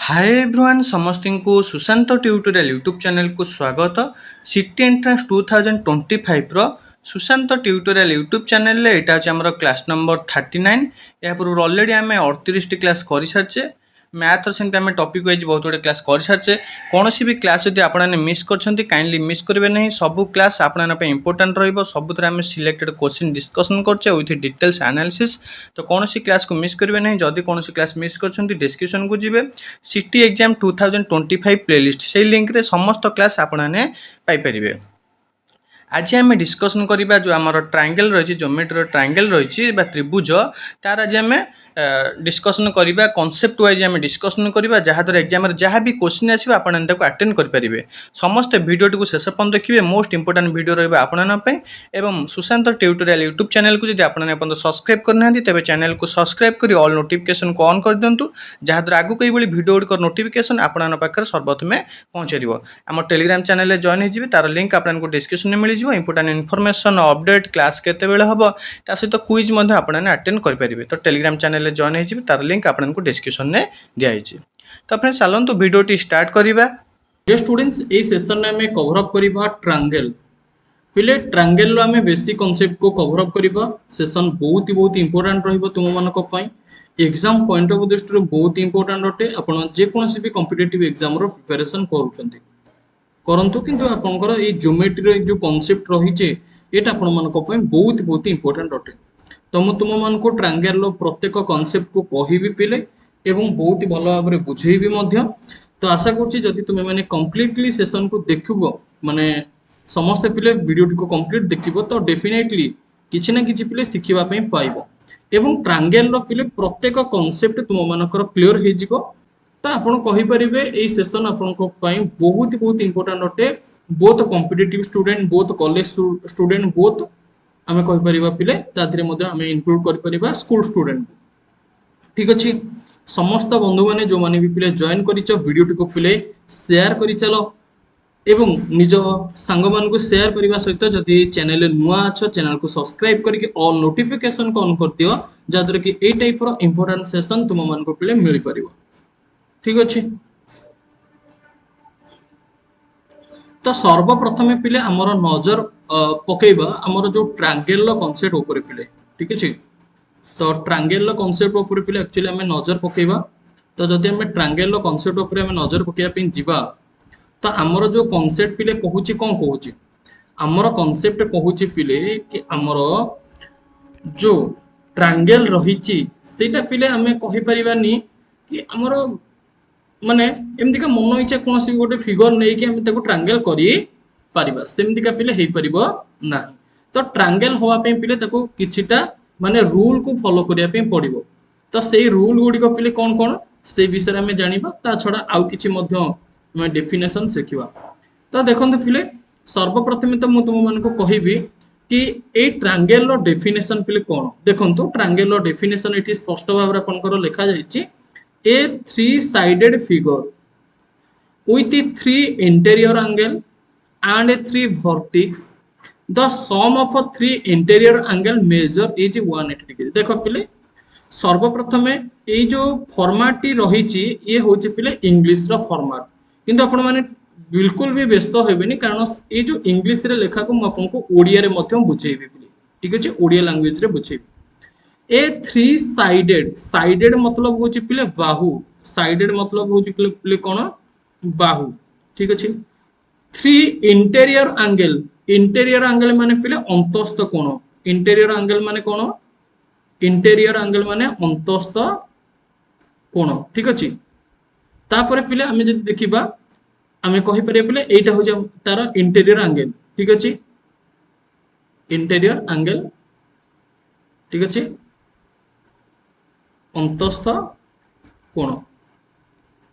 Hi everyone समस्त को Sushant tutorial YouTube channel को स्वागत। सिटी एंट्रांस 2025 रो सुशांत ट्यूटोरियल यूट्यूब चैनल यहाँ हूँ क्लास नंबर 39। या पूर्व ऑलरेडी आम 38 क्लास कर सारी मैथ सेमती आम टॉपिक वाइज बहुत गुड़े क्लास कर सारी। कौन भी क्लास जब आपने मिस कर काइंडली मिस करेंगे नहीं, सब क्लास आपने इंपोर्टाट रबुद आम सिलेक्टेड क्वेश्चन डिस्कसन करचे विथ डिटेल्स एनालिसिस। तो कौन सी क्लास को मिस करेंगे नहीं, जदि कौन सी क्लास मिस कर डिस्क्रिप्शन को जी सिटी एग्जाम 2025 प्लेलिस्ट से लिंक रे समस्त क्लास आपने पाइपर। आज आम डिस्कसन करवा जो आम ट्रायंगल रही ज्योमेट्री ट्रायंगल रही त्रिभुज तार आज आम डिस्कसन करवा कॉन्सेप्ट वाइज आम डिस्कसन करवा जहाँद्वारा एग्जाम जहाँ भी क्वेश्चन आसो आप अटेंड करेंगे। समस्त भिडियो को शेष पर्यटन देखिए, मोस्ट इंपोर्टाट भिडियो रहा आपन सुशांत ट्यूटोरियल यूट्यूब चैनल को जब आपने सब्सक्राइब करना तेज चैनल को सब्सक्राइब कर ऑल नोटिफिकेशन को ऑन कर दिंतु, जहाँद्वारा आगक ये भिडियो गुड़िक नोटिफिकेशन आपन पाखे सर्वप्रथमे पहुँच आम टेलीग्राम चैनल जॉइन हो तार लिंक आपको डिस्क्रिप्शन में मिल जाए। इंपोर्टाट इनफॉरमेशन अपडेट क्लास केतेबेले हम ता सहित क्विज आपने अटेंड करेंगे। तो टेलीग्राम चैनल जॉइन हो तार लिंक आपको डिस्क्रिप्शन में दिखाई। तो फ्रेंड्स चलते वीडियो स्टार्ट करवा। जे स्टूडेंट्स ए सेशन में हमें कवर अप करबा ट्रायंगल फिले ट्रायंगल रो हमें बेसिक कांसेप्ट को कवर अप करबा। सेशन बहुत इंपोर्टेंट रहइबो तुम मानक पई, एग्जाम पॉइंट ऑफ दृष्टि बहुत इंपोर्टेंट अटे। आपण जे कोनोसी भी कॉम्पिटिटिव एग्जाम रो प्रिपरेशन करूछंती करंतु, किंतु आपनकर ए ज्योमेट्री रो जो कांसेप्ट रहिचे एटा आपण मानक पई बहुत इंपोर्टेंट अटे। तो मु तुम मानको ट्रायंगल रो प्रत्येक कांसेप्ट को कहिबी पिले एवं बहुत भल भाव बुझेबी मध्य। तो आशा करुच्ची जदि तुम्हें मैंने कम्प्लीटली सेशन को देखो माने समस्त पिले वीडियो को कंप्लीट देखिबो तो डेफिनेटली किछि ना किछि पिले शिखिबा पई पाइबो एवं ट्रायंगल रो पिले प्रत्येक कांसेप्ट तुम मानकर क्लियर हे जिवो। तो आपण कहि परिबे एई सेशन आपनको पई बहुत इंपोर्टेंट अटे। Both competitive student, both college student, both आमे कहि परिबा पिले तादरे मध्ये आमे इंक्लूड करि परिबा स्कूल स्टूडेंट। ठीक अछि, समस्त बंधु माने जो माने भी पिले जॉइन करिचो वीडियो टिको पिले शेयर करि चलो एवं निज सांग मान को शेयर करने सहित जदि चैनल नुआ अच्छो चैनल को सब्सक्राइब करके ऑल नोटिफिकेशन को ऑन कर दियो, जहाँद्वारा कि ए टाइप रो इंपोर्टेंट सेशन तुम मान को पिले मिल परिबो। ठीक अछि, तो सर्वप्रथमे पिले हमर नजर पकेबा हमर जो ट्रायंगल रो कांसेप्ट ऊपर पिले। ठीक अछि, तो ट्रायंगल रो कांसेप्ट ऊपर पिले एक्चुअली हमें नजर पकेबा। तो जदि हमें ट्रायंगल रो कांसेप्ट ऊपर हमें नजर पकेया पिन जिबा तो आमर जो कॉन्सेप्ट पिले कहूची कौन कहूची, आमर कॉन्सेप्ट कहूची पिले कि आमर जो ट्रायंगल रहिची सेटा पिले हमें कहि परिबानी कि आमर माने एमती का मन इच्छा कौन सी गोटे फिगर नहीं कि हम ट्रायंगल करी पारिबा सेमती का पिले हेई परिबो ना। तो ट्रायंगल होवा पे पिले ताको किछिटा माने रूल को फॉलो करिया पे पड़िबो। तो सेई रूल गुडी को पिले कौन कौन से विषय में जानिबा, ता छडा आउ किछि मध्य मैं डेफिनेशन शिखिबा। तो देखंतु पिले सर्वप्रथमे तो मु तुम मानको कहिबी कि ए ट्रायंगल रो डेफिनेशन पिले कोन। देखंतु ट्रायंगल रो डेफिनेशन इट स्पष्ट भाव रे आपनकर लिखा जायछि a three sided figure with three interior angle and three vertex, the sum of three interior angle measure is 180 degree। देखो पिले सर्वप्रथमे ए जो फॉर्मेट रही ये हूँ पिले इंग्लिश रो फॉर्मेट, किंतु आपण माने बिल्कुल भी व्यस्त हेबेनी कारण ये जो इंग्लिश रे लेखा को आपको ओडिया रे मध्यम बुझेबी। ठीक अछि, ओडिया लैंग्वेज रे बुझेबी। ए थ्री साइडेड, साइडेड मतलब हूँ पिले बाहु, साइडेड मतलब हूँ पिले कौन बाहु। ठीक अछि, three interior angle, interior angle माने पिले अंतस्थ कोण, इंटेरियर एंगल माने कौन, इंटेरियर एंगल माने अंतस्थ कोण। ठीक अछि, तापर पिले आमे जदि देखिबा आमे कहि परिया पिले एटा हो तार इंटेरियर एंगल। ठीक अछि, इंटेरियर एंगल। ठीक अछि, अंतस्थ कोण।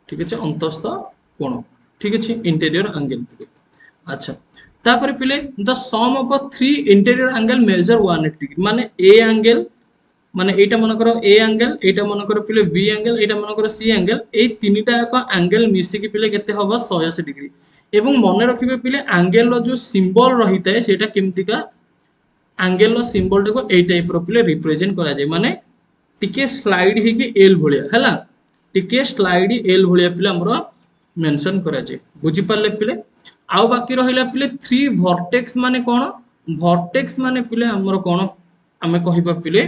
ठीक अछि, अंतस्थ कोण। ठीक अछि, इंटेरियर एंगल। अच्छा, तापर पिले the sum of three interior angle measure 180 degree माने ए एंगल माने एटा मनकर ए एंगल, एटा मनकर पिले बी एंगल, एटा मनकर सी एंगल, ए तीनटा का एंगल मिसी के पिले केते होबो 180 डिग्री। एवं मन रखिबे पिले एंगल रो जो सिंबल रहिता है सेटा केमती का एंगल रो सिंबल को ए टाइप रो पिले रिप्रेजेंट करा जाय, माने टिके स्लाइड हे कि एल भलिया हैला। टिके स्लाइड एल भाया पिले हमरो मेंशन करा जाए बुझी पारले पिले आउ बाकी रहिला पिले थ्री वर्टेक्स माने कोन वर्टेक्स माने पिले हमरो कोन आमे कहिबा पिले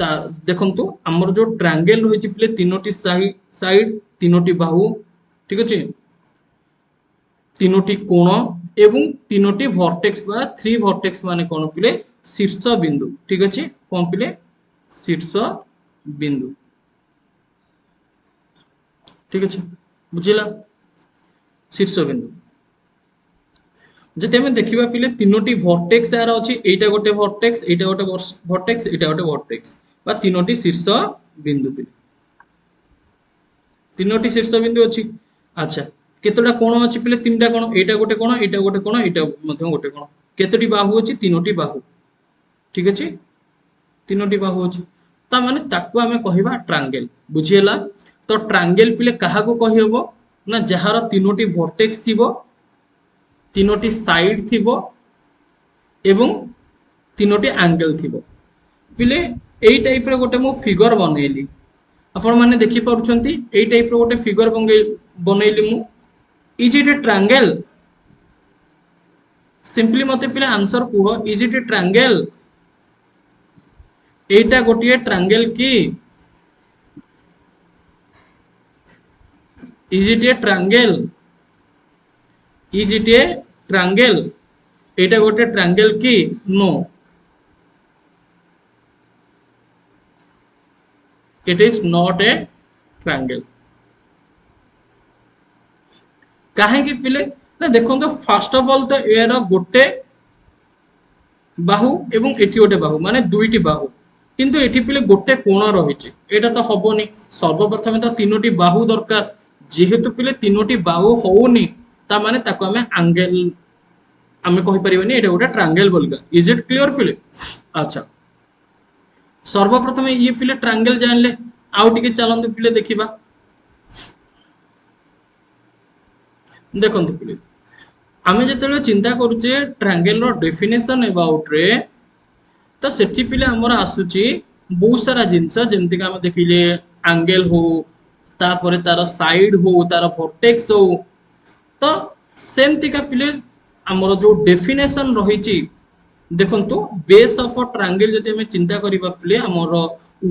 ता देखंतु हमर जो ट्रायंगल रहिछि पिले तीनोटी साइड तीनोटी बाहु ठीक अछि तीनोटी कोण एवं तीनोटी वर्टेक्स बा थ्री वर्टेक्स माने कोन पिले शीर्ष बिंदु ठीक अछि कोन पिले शीर्ष बिंदु ठीक अछि बुझिला शीर्ष बिंदु जति हमें देखिबा पिले तीनोटी वर्टेक्स यार अछि एटा गोटे वर्टेक्स एटा गोटे वर्टेक्स एटा गोटे वर्टेक्स बा तीनोटी शीर्ष बिंदु पिले तीनोटी शीर्ष बिंदु अछि अच्छा केतोटा कोण अछि पिले तीनटा कोण एटा गोटे कोण एटा गोटे कोण एटा मध्यम गोटे कोण केतोटी बाहु अछि तीनोटी बाहु ठीक अछि तीनोटी बाहु अछि ता माने ताको हमें कहिबा ट्रायंगल बुझिएला तो ट्रायंगल पिले काहा को कहि हबो ना जहार तीनोटी वर्टेक्स थिबो तीनोटी साइड थिबो एवं तीनोटी एंगल थिबो पिले एई टाइप रे गोटे मो फिगर बनेली आपण माने देखि पारुछंती एई टाइप रे गोटे फिगर बनेली मु is it a triangle simply मते पिले आंसर कुह इज इट ए ट्रायंगल एटा गोटे ट्रायंगल की is it a triangle is it a triangle एटा गोटे ट्रायंगल की no it is not a triangle काहे कि पिले ना देखो तो फर्स्ट ऑफ ऑल तो यार गोटे बाहु एवं एठी गोटे बाहु माने दुईटी बाहु किंतु एठी पिले गोटे कोण रहिछि एटा तो हबोनी सर्वप्रथम तो तीनोटी बाहु दरकार जेहेतु पिले तीनोटी बाहु होउनी ता माने ताको हमें एंगल हमें कहि परिबनी एटा गोटे ट्रायंगल बोलगा इज इट क्लियर पिले अच्छा सर्वप्रथम ये पिले ट्रायंगल जानले आउ टिके चलंतु पिले देखिबा देखंतु पिले आमे जतले चिंता करूचे ट्रायंगल रो डेफिनेशन अबाउट रे तो सेठी पिले हमर आसुची बहुत सारा जिंस जेमति का हम देखिले एंगल हो तापर तार साइड हो तार वर्टेक्स हो तो सेमति का पिले हमर जो डेफिनेशन रहिची देखंतु बेस ऑफ अ ट्रायंगल जति हम चिंता करिबा पिले हमर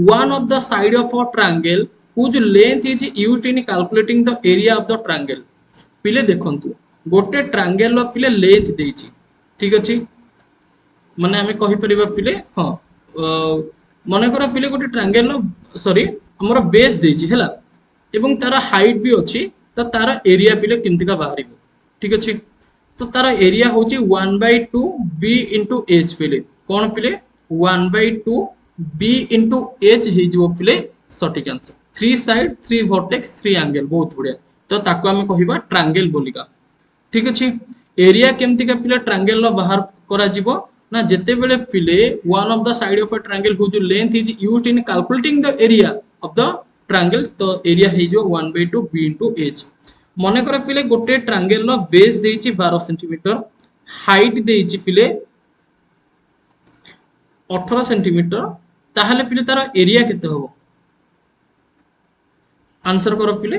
one of the side of a triangle whose length is used in calculating the area of the triangle पिले देखंतु गोटे ट्रायंगल रो पिले लेंथ देछि ठीक अछि माने हमें कहि परिबा पिले हां मने करा पिले गोटे ट्रायंगल रो सॉरी हमर बेस देछि हैला एवं तार हाइट भी अछि तो तार एरिया पिले किंतिका बाहरिबो ठीक अछि तो तार एरिया होछि 1/2 b * h पिले कोन पिले 1/2 b * h हे जो पिले सटीक answer three side three vertex three angle बहुत बढ़िया तो ताको हमें कहिबा ट्रायंगल बोलिका ठीक अछि एरिया केमति का पिले ट्रायंगल रो बाहर करा जिवो ना जेते बेले पिले one of the side of a triangle whose length is used in calculating the area of the triangle तो एरिया हे जो 1/2 b * h मने कर पिले गोटे ट्रायंगल रो बेस देछि 12 सेंटीमीटर हाइट देछि पिले 18 सेंटीमीटर ताहले पिले तार एरिया केते होबो आंसर करो पिले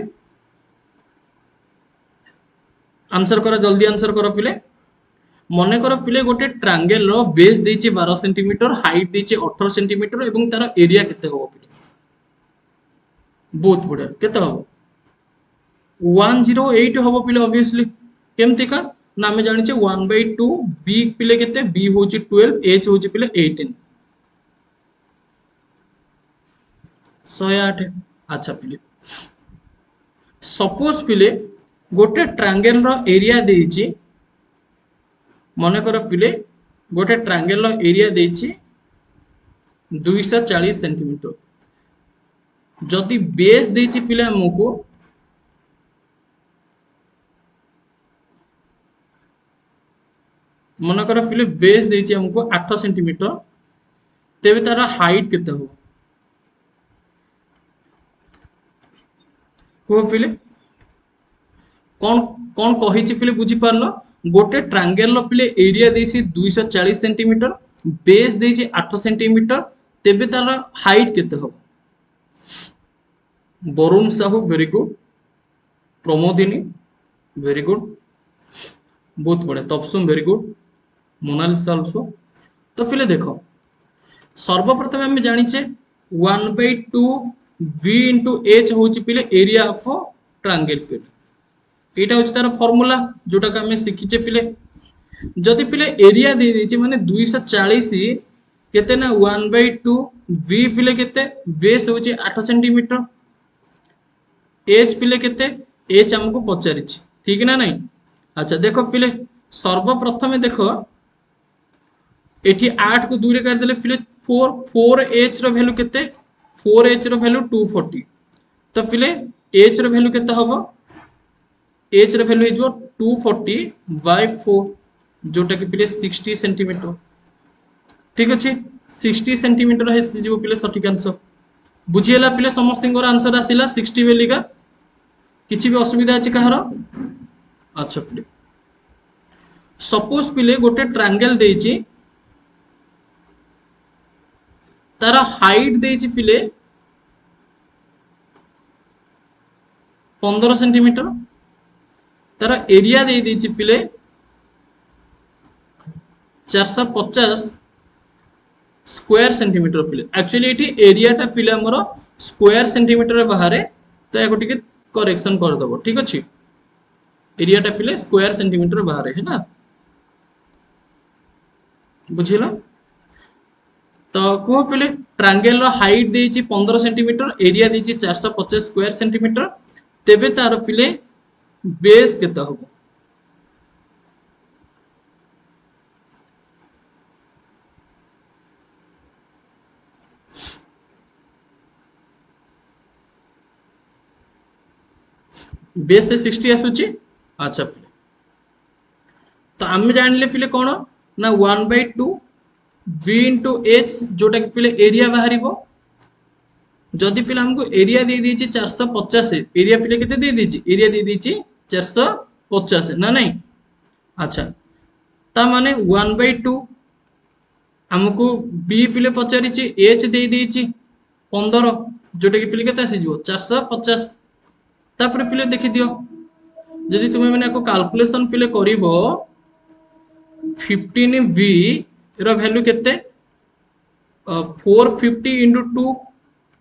आंसर करो जल्दी आंसर करो पिले मने करो पिले गोटे ट्रायंगल रो बेस देछि 12 सेंटीमीटर हाइट देछि 18 सेंटीमीटर एवं तार एरिया केते होबो पिले बहुत बढ़िया केते होबो 108 होबो पिले ऑब्वियसली केमति का ना हमें जानि छे 1/2 b पिले केते b होछि 12 h होछि पिले 18 108 अच्छा पिले सपोज पिले गोटे ट्रायंगल रो एरिया देछि मने कर पिले गोटे ट्रायंगल रो एरिया देछि 240 सेंटीमीटर जदि बेस देछि पिले हमको मन कर पिले बेस देछि हमको 8 सेंटीमीटर तेबे तार हाइट केते हो को पिले कौन कौन कहिछि पिले बुझी पारलो गोटे ट्रायंगल रो पिले एरिया देछि 240 सेंटीमीटर बेस देछि 8 सेंटीमीटर तेबे तार हाइट केते हो Barun Sahu very good, Pramodini very good, ବହୁତ ବଢିଆ, ତପସୁମ ଭେରି ଗୁଡ, ମୋନାଲିସା ଅଲସो। ତ ପିଲେ ଦେଖ, ସର୍ବପ୍ରଥମେ ଆମେ ଜାଣିଛେ 1/2 v into h ହଉଛି ପିଲେ ଏରିଆ ଅଫ ଟ୍ରାଙ୍ଗେଲ ଫିଲ୍ଡ। ଏଇଟା ହଉଛି ତାର ଫର୍ମୁଲା ଯୋଉଟାକୁ ଆମେ ଶିଖିଛେ ପିଲେ। ଯଦି ପିଲେ ଏରିଆ ଦେଇ ଦେଇଛି ମାନେ 240 କେତେ ନା 1/2 v ପିଲେ କେତେ, ବେସ୍ ହଉଛି 8 ସେଣ୍ଟିମିଟର, एच पिले केते, एच हमको पचारिछि ठीक ना नहीं। अच्छा देखो पिले सर्वप्रथमे देखो एठी 8 को 2 रे काट देले पिले 4 4 एच रो वैल्यू केते, 4 एच रो वैल्यू 240। तो पिले एच रो वैल्यू केते हबो, एच रो वैल्यू हिजो 240/4 जोटा कि पिले 60 सेंटीमीटर ठीक अछि। 60 सेंटीमीटर हे सिजिबो पिले सठिक आंसर। बुझिएला पिले समस्तिंकर आंसर आसिला 60 बेलिका, किछि भी असुविधा अछि कहार। अच्छा पिले सपोज पिले गोटे ट्रायंगल देइछि, तार हाइट देइछि पिले 15 सेंटीमीटर, तार एरिया दे देइछि पिले 450 स्क्वायर सेंटीमीटर पिले। एक्चुअली एटी एरियाटा पिले हमर स्क्वायर सेंटीमीटर बाहर, तो याको टिके करेक्शन कर दबो ठीक अछि। एरियाटा पिले स्क्वायर सेंटीमीटर बाहर है ना, बुझिला। तो कह पिले ट्रायंगल रो हाइट देइछि 15 सेंटीमीटर, एरिया देइछि 450 स्क्वायर सेंटीमीटर, तेबे तार पिले बेस केते हबो। बेस से 60 आसुची। अच्छा पिले तो आम जानले पिले कौन ना 1/2 v into h जोटा कि पिले एरिया बाहर। जदि पिले हमको एरिया दे दीजिए 450, एरिया पिले केते दे दीजिए, एरिया दे दीजिए 450 ना नहीं। अच्छा ता माने 1/2 हमको b पिले पचारिछि, h दे दीजिए 15 जोटा कि पिले केते आसी जिवो 450। तापर पिले देखि दियो जदि तुमे माने को कैलकुलेशन पिले करिवो 15v रो वैल्यू केते 450 into 2,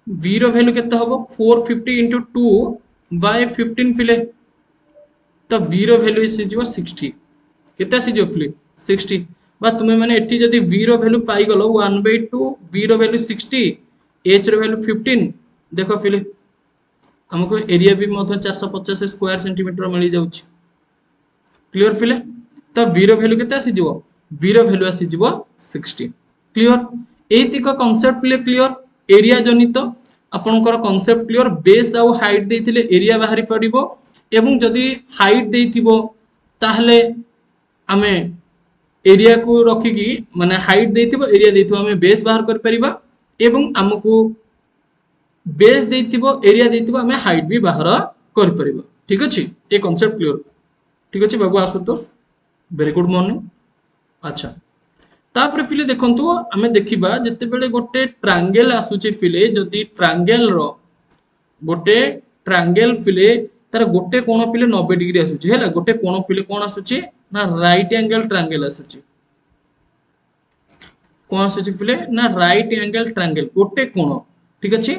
v रो वैल्यू केते हबो 450 into 2/15 पिले। तो v रो वैल्यू इस जिवो 60 केते आसी जिवो पिले 60। बा तुमे माने एठी जदि v रो वैल्यू पाई गलो 1/2 v रो वैल्यू 60, h रो वैल्यू 15, देखो पिले हमको एरिया भी मतलब 450 स्क्वायर सेंटीमीटर मिल जाउछि। क्लियर पिले। तो v रो वैल्यू केते आसी जिवो, v रो वैल्यू आसी जिवो 60। क्लियर एतिक कांसेप्ट पिले क्लियर। एरिया जनित आपनकर कांसेप्ट क्लियर। बेस आउ हाइट देथिले एरिया बाहरी पड़िबो, एवं जदि हाइट देथिबो ताहले आमे एरिया को रखिकी माने हाइट देथिबो एरिया देथिबो आमे बेस बाहर कर परिबा, एवं हमको बेस देथिबो एरिया देथिबो आमे हाइट भी बाहर कर परिबा। ठीक अछि ए कांसेप्ट क्लियर। ठीक अछि बाबू आशुतोष वेरी गुड मॉर्निंग। अच्छा तापर पिले देखंतु आमे देखिबा जते बेले गोटे ट्रायंगल आसुचे पिले, जदि ट्रायंगल रो गोटे ट्रायंगल पिले तार गोटे कोण पिले 90 डिग्री आसुचे हैला, गोटे कोण पिले कोण आसुचे ना राइट एंगल ट्रायंगल आसुचे। कोण आसुचे पिले ना राइट एंगल ट्रायंगल गोटे कोण। ठीक अछि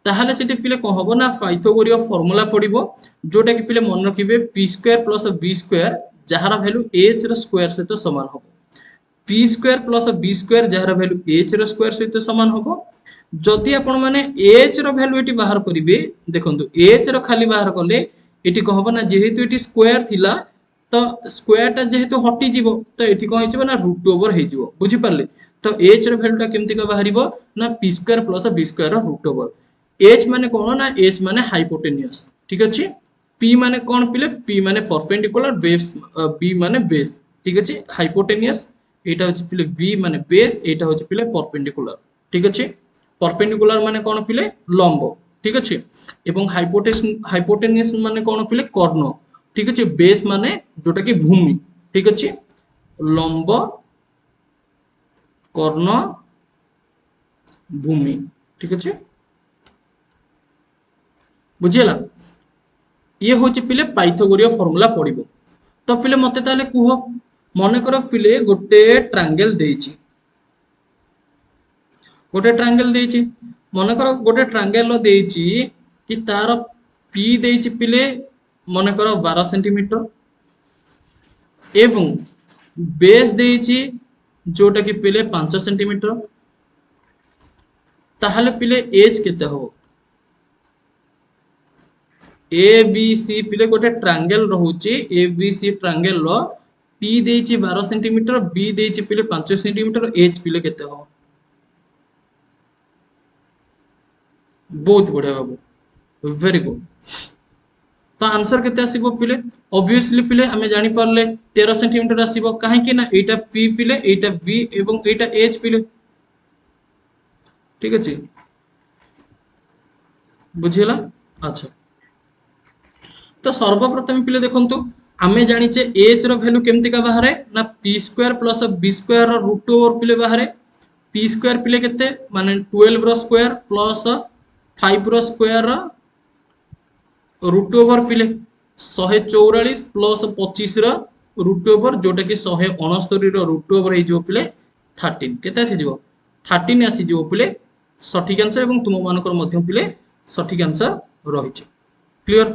ताहले सेठी पिले कोन हबो ना पाइथागोरस फार्मूला पडिबो, जोटा कि पिले मन रखिबे p square plus b square जहार वैल्यू h रो स्क्वायर सहित समान हबो। p square plus b square जहार वैल्यू h रो स्क्वायर सहित समान हबो। जदि आपण माने h रो वैल्यू एटी बाहर करिवे, देखंतु h रो खाली बाहर कले एटी को हबो ना जेहेतु एटी स्क्वायर थिला तो स्क्वायर टा जेहेतु हटि जीवो तो एटी को हिजबो ना रूट ओवर हे जीवो। बुझि पारले। तो h रो वैल्यू टा केमति का बाहरिबो ना p square plus b square रो रूट ओवर। h माने कोन ना h माने हाइपोटेनियस। ठीक अछि p माने कोन पिले, p माने परपेंडिकुलर, बेस b माने बेस। ठीक अछि हाइपोटेनियस एटा होछि पिले v माने बेस, एटा होछि पिले परपेंडिकुलर। ठीक अछि परपेंडिकुलर माने कोन पिले लंब। ठीक अछि एवं हाइपोटेनियस माने कोन पिले कर्ण। ठीक अछि बेस माने जोटा कि भूमि। ठीक अछि लंब कर्ण भूमि। ठीक अछि बुझीला ये हूँ पिले पाइथागोरीय फॉर्मूला पड़ो तो पिले मते ताले कुह मन कर पिले गोटे ट्रांगल देइछि गोटे ट्रांगल देइछि मन कर गोटे ट्रांगल देइछि कि तार पी देइछि पिले मन कर 12 सेंटीमीटर एवं बेस देइछि जोटा कि पिले 5 सेंटीमीटर ताहले पिले एज केते हो ए बी सी पिले गोटे ट्रांगल रहुछि ए बी सी ट्रांगल रो पी देइछि 12 सेंटीमीटर बी देइछि पिले 5 सेंटीमीटर एज पिले केते हो बहुत बढ़िया बाबू वेरी गुड तो आंसर केते आसीबो पिले ऑब्वियसली पिले हमें जानि परले 13 सेंटीमीटर आसीबो काहे कि ना एटा पी पिले एटा बी एवं एटा एच पिले ठीक अछि बुझिला अच्छा तो सर्वप्रथम पिले देखंतु आमे जानिचे एच रो वैल्यू केमति का बाहरे ना P square plus B square रो रूट ओवर पिले बाहरे पी स्क्वायर पिले केते माने 12 रो स्क्वायर प्लस 5 रो स्क्वायर रूट ओवर पिले 144 प्लस 25 रो रूट ओवर जोटा कि 169 रो रूट ओवर हे जो पिले 13 केते आसी जीवो 13 आसी जीवो पिले सठिक आंसर एवं तुम मानकर मध्य पिले सठिक आंसर रहिছে क्लियर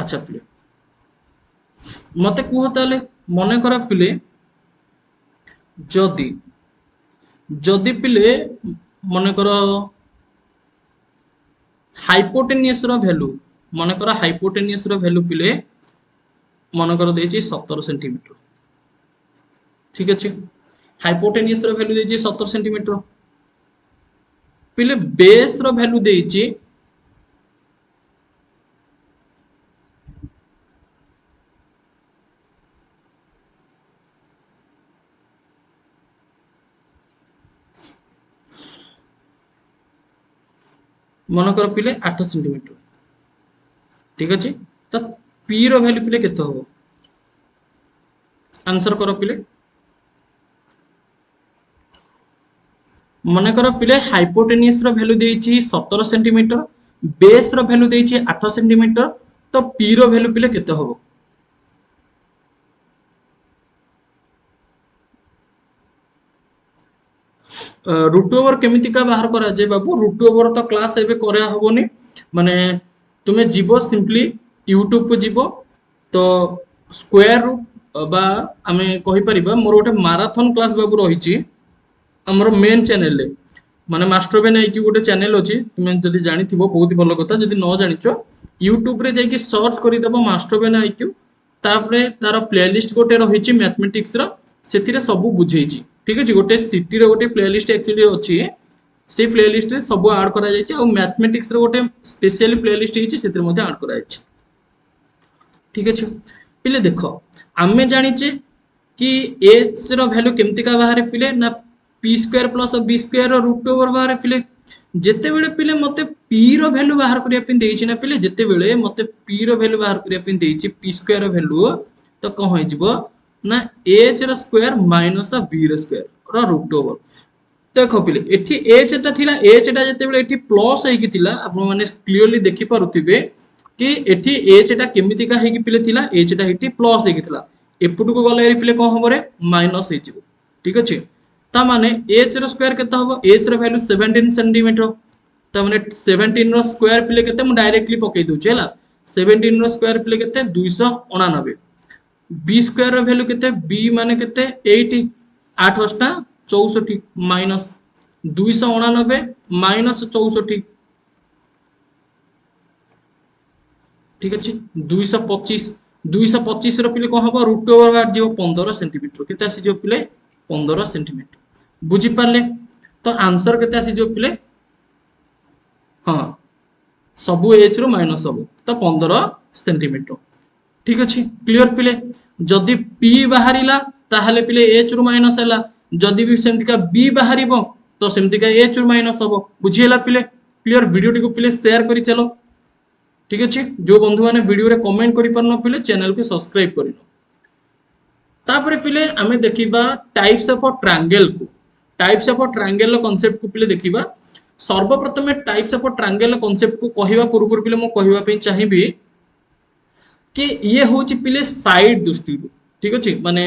अच्छा पिले मते कुह ताले मने करा पिले जदि जदि पिले मने करा हाइपोटेनियस रो वैल्यू मन कर हाइपोटेनियस रो वैल्यू पिले मन कर देछि 17 सेंटीमीटर ठीक अछि हाइपोटेनियस रो वैल्यू देछि 17 सेंटीमीटर पिले बेस रो वैल्यू देछि मन कर पिले 8 सेंटीमीटर ठीक अछि तो पी रो वैल्यू पिले केते हो आंसर करो पिले मन कर पिले हाइपोटेनियस रो वैल्यू देछि 17 सेंटीमीटर बेस रो वैल्यू देछि 8 सेंटीमीटर तो पी रो वैल्यू पिले केते हो रूट ओवर केमिति का बाहर करा जे बाबू रूट ओवर तो क्लास एबे करा हबोनी माने तुमे जीवो सिंपली यूट्यूब को जीवो तो स्क्वायर रूट बा आमे कहि परिबा मोर गोटे माराथन क्लास बाबू रहिछि हमर मेन चैनल ले माने मास्टर बेन आईक्यू गोटे चैनल अछि तुमे जदी जानिथिबो बहुत भलो कथा जदी न जानिचो यूट्यूब रे जाई कि सर्च करि दबो मास्टर बेन आईक्यू तापरे तार प्लेलिस्ट गोटे रहिछि मैथमेटिक्स रो सेथिरे सब बुझेछि ठीक अछि गोटे सिटी रो गोटे प्लेलिस्ट एक्चुअली अछि से प्लेलिस्ट रे सब ऐड करा जायछि और मैथमेटिक्स रो गोटे स्पेशल प्लेलिस्ट हिछि सेथिरे मध्ये ऐड करा जायछि ठीक अछि पिले देखो आमे जानिचे कि h रो वैल्यू केमति का बाहर पिले ना p square plus b square रो रूट ओवर बाहर पिले जेते बेले पिले मते p रो वैल्यू बाहर करिया पिन देछि ना पिले जेते बेले मते p रो वैल्यू बाहर करिया पिन देछि p स्क्वायर रो वैल्यू तो कोन होय जिवो ना h रो स्क्वायर माइनस b रो स्क्वायर रो रूट ओवर देखो पिले एठी h टा थिला h टा जेते बेले एठी प्लस हे कि थिला आपण माने क्लियरली देखि पारुथिबे कि एठी h टा केमिति का हे कि पिले थिला h टा एठी प्लस हे कि थिला एपुटु को गले पिले कोन हबो रे माइनस हे जिवो ठीक अछि ता माने h रो स्क्वायर केते हबो h रो वैल्यू 17 सेंटीमीटर ता माने 17 रो स्क्वायर पिले केते मु डायरेक्टली पके दउ छला 17 रो स्क्वायर पिले केते 289 b स्क्वायर रो वैल्यू केते b माने केते 80 8 8 64 माइनस 289 माइनस 64 ठीक अछि 225 रो पिले कोन हबो रूट ओवर बार जो 15 सेंटीमीटर केते आसी जो पिले 15 सेंटीमीटर बुझी पारले तो आंसर केते आसी जो पिले हां सबु h रो माइनस सब तो 15 सेंटीमीटर ठीक अछि क्लियर पिले जदी p बाहरिला ताहले पिले h रो माइनस हला जदी भी सेमति का b बाहरिबो तो सेमति का h रो माइनस हबो बुझियला पिले क्लियर वीडियो टी को पिले शेयर करि चलो ठीक अछि जो बंधु माने वीडियो रे कमेंट करि परनो पिले चैनल को सब्सक्राइब करिनो तापरे पिले आमे देखिबा टाइप्स ऑफ ट्रायंगल को टाइप्स ऑफ ट्रायंगल रो कांसेप्ट को पिले देखिबा सर्वप्रथम टाइप्स ऑफ ट्रायंगल कांसेप्ट को कहवा पूर्व पिले मु कहवा पे चाहिबी कि ये हूँ पिले साइड दृष्टि ठीक अच्छे माने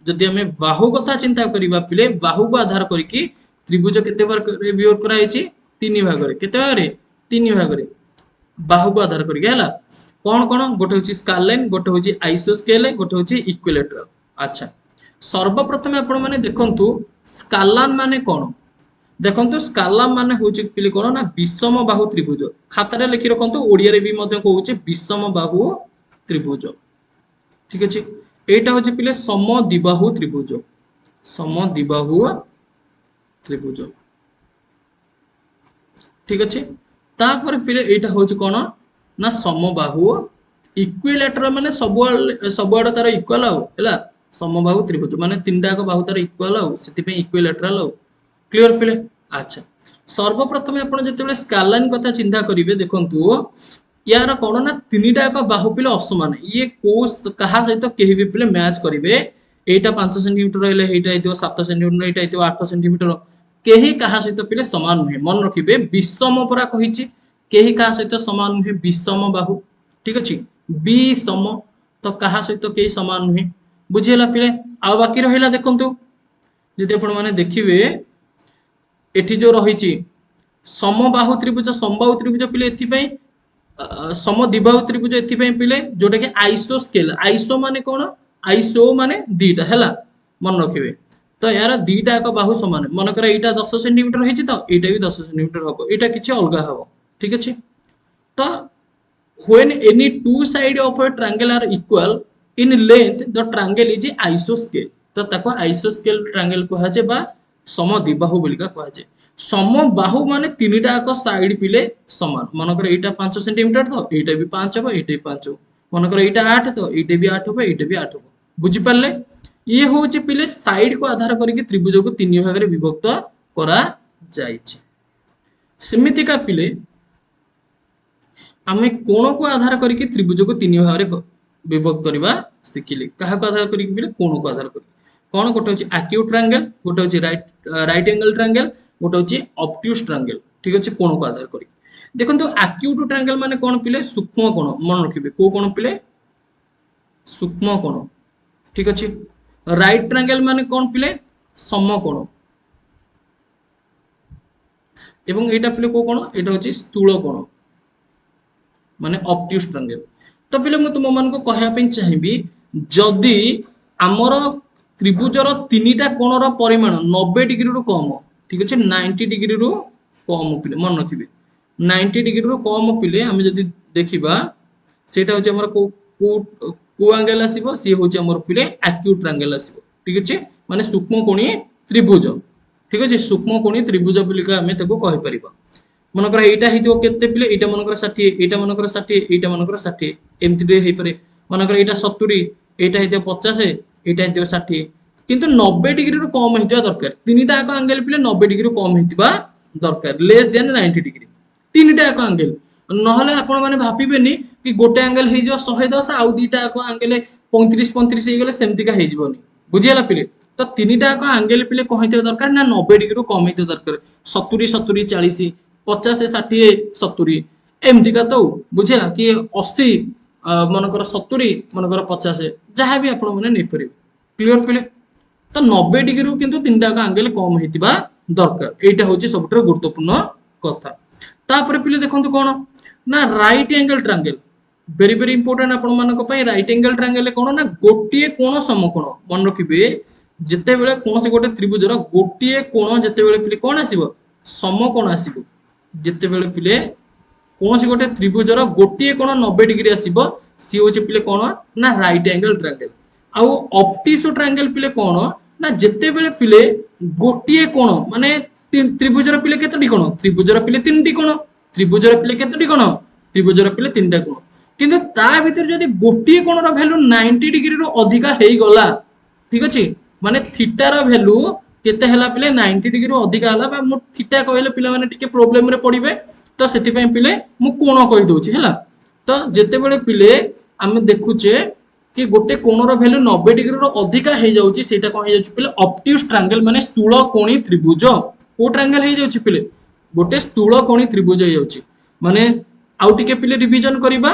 जदि आम बाहु कथा चिंता करवा पिले बाहु को आधार करके त्रिभुज केते विभाग कराई तीन भाग में केते भाग में तीन भाग में बाहु को आधार करके है कौन कौन गोटे हूँ स्कालाइन गोटे हूँ आइसोस्केल गोटे हूँ इक्विलेटरल। अच्छा सर्वप्रथम आपण मैंने देखंतु स्कालान माने कौन देखंतु स्कालान माने हूँ पिले कौन ना विषम बाहु त्रिभुज खातार लिखि रखंतु ओडिया रे भी मध्य कहूचे विषम बाहु त्रिभुज ठीक अच्छे एटा हूँ पिले समद्विबाहु त्रिभुज समद्विबाहु त्रिभुज ठीक अच्छे तापर फिर एटा हूँ कौन ना समबाहु इक्विलेटरल माने सबुआड़ तार इक्वाल है समबाहु त्रिभुज माने तीनटा बाहु तार इक्वाल से इक्विलेटरल क्लियर फिले। अच्छा सर्वप्रथम आप जो स्कालाइन कथा चिंता करेंगे देखु यार कौन ना तीनटा बाहु पिले असमान ये को कहा सहित कहीं भी पिले मैच करेंगे एटा 5 सेंटीमीटर है 7 सेंटीमीटर ये 8 सेंटीमीटर कहीं कहा सहित पिले समान नुहे मन रखिए विषम परा कही कहीं कहा सहित समान नुहे विषम बाहु ठीक अच्छे विषम तो कहा सहित कहीं समान नुहे बुझीगला पिले आ बाकी रहा देखु जदि आपण मैंने देखिए एठी जो रही समबाहु त्रिभुज पिले एथिपाई समद्विबाहु त्रिभुज एथिपाई पिले जोटा कि आइसोस्केल आइसो माने कौन आइसो माने दीटा है मन रखिए तो यार दीटा एक बाहु समान मनकर यहाँ 10 सेंटीमीटर होती तो यहाँ भी 10 सेंटीमीटर हम यहाँ किसी अलग हम ठीक अच्छे तो when any two side of a triangle are equal in length the triangle is आइसोस्केल तो ताको आइसोस्केल ट्रायंगल कहुए बा समद्विबाहु बोलिका कहुए समबाहु माने तीनटा एक साइड पिले समान मनकर यहाँ 5 सेंटीमीटर तो यहाँ भी 5 हम यहाँ भी 5 हम मनकर यहाँ 8 तो यहाँ भी 8 हम यहाँ भी 8 हम बुझिपारे ये हूँ पिले साइड को आधार करके त्रिभुज को तीन भाग में विभक्त करा जायछि सेमितिका पिले आमे कोण को आधार करके त्रिभुज को तीन भाग में विभक्त करवा शिखिले क्या आधार करके पिले कोण को आधार करके कौन गोटे हूँ एक्यूट ट्रायंगल गोटे हूँ राइट एंगल ट्रायंगल गोटे हूँ ऑब्ट्यूज ट्रायंगल ठीक अच्छे कोण को आधार करके देखो एक्यूट ट्रायंगल माने कौन पिले सूक्ष्म कोण मन रखिए को कोण पिले सूक्ष्म कोण ठीक अच्छे राइट ट्रायंगल माने कौन पिले समकोण एवं एटा पिले को कोण एटा होची स्थूल कोण माने ऑब्ट्यूज ट्रायंगल तो पिले मु तुम मान को कहया पे चाहिबी जदी हमर त्रिभुजर तीनटा कोणर परिमाण 90 डिग्री रु कम ठीक अच्छे 90 डिग्री रु कम पिले मन रखिबे 90 डिग्री रु कम पिले हम जदी देखिबा सेटा होची हमर को एंगल आसीबो सी होची हमर पिले एक्यूट ट्रायंगल आसीबो ठीक अच्छे माने सूक्ष्म कोणीय त्रिभुज ठीक अच्छे सूक्ष्म कोणीय त्रिभुज बोलिका हमें ताको कहि परिबा मनकर एटा हितो केते पिले एटा मनकर 60 एटा मनकर 60 एटा मनकर 60 एमति रे हेई परे मनकर एटा 70 एटा हितो 50 एटा हितो 60 किंतु 90 डिग्री रु कम हितबा दरकार तीनटा एक एंगल पिले 90 डिग्री रु कम हितबा दरकार लेस देन 90 डिग्री तीनटा एक एंगल नहले आपण माने भाबिबेनी कि गोटे एंगल हे जो 110 आउ दीटा एक एंगल 35 35 हे गेले सेमतिका हे जीवनी बुझियाला पिले तो तीनटा एक एंगल पिले कहिते दरकार ना 90 डिग्री रु कम हिते दरकार 70 70 40 50 60 70 एमतिका तो बुझियाला कि 80 मनकर 70 मनकर 50 जहां भी आपण माने नै परिबे क्लियर पिले तो 90 डिग्री रु किंतु तीनटा एक एंगल कम हितबा दरकार एटा होची सबटर गुरुत्वपूर्ण कथा तापर पिले देखंतु कोन ना right angle triangle very very important आपण मानक पई राइट एंगल ट्रायंगल कोन ना गोटिए कोण समकोण मन रखिबे जते बेले कोनसे गोटे त्रिभुजर गोटिए कोण जते बेले पिले कोन आसीबो समकोण आसीबो जते बेले पिले कोनसे गोटे त्रिभुजर गोटिए कोण 90 डिग्री आसीबो सी होचे पिले कोन ना राइट एंगल ट्रायंगल आ ऑब्ट्यूज ट्रायंगल पिले कोन ना जते बेले पिले गोटिए कोण माने त्रिभुजर पिले केतोटी कोण त्रिभुजर पिले तीनटी कोण त्रिभुजर पिले केतोटी कोण त्रिभुजर पिले तीनटा कोण किंतु ता भीतर जदी गोटिए कोणर वैल्यू 90 डिग्री रो अधिका हेई गला ठीक अछि माने थीटा रो वैल्यू केते हला पिले 90 डिग्री रो अधिका हला बा मु थीटा कहले पिला माने टिके प्रॉब्लम रे पडिबे तो सेति पय पिले मु कोण कहि दोछि हला तो जेते बेले पिले हम देखुचे कि गोटे कोणर वैल्यू 90 डिग्री रो अधिका हे जाउछि सेटा कोन हे जाउछि पिले ऑब्ट्यूज ट्रायंगल माने स्थूल कोणी त्रिभुज को ट्रायंगल हे जाउछि पिले गोटे स्थूल कोणी त्रिभुज हो माने आउ टिके पिले रिविजन करबा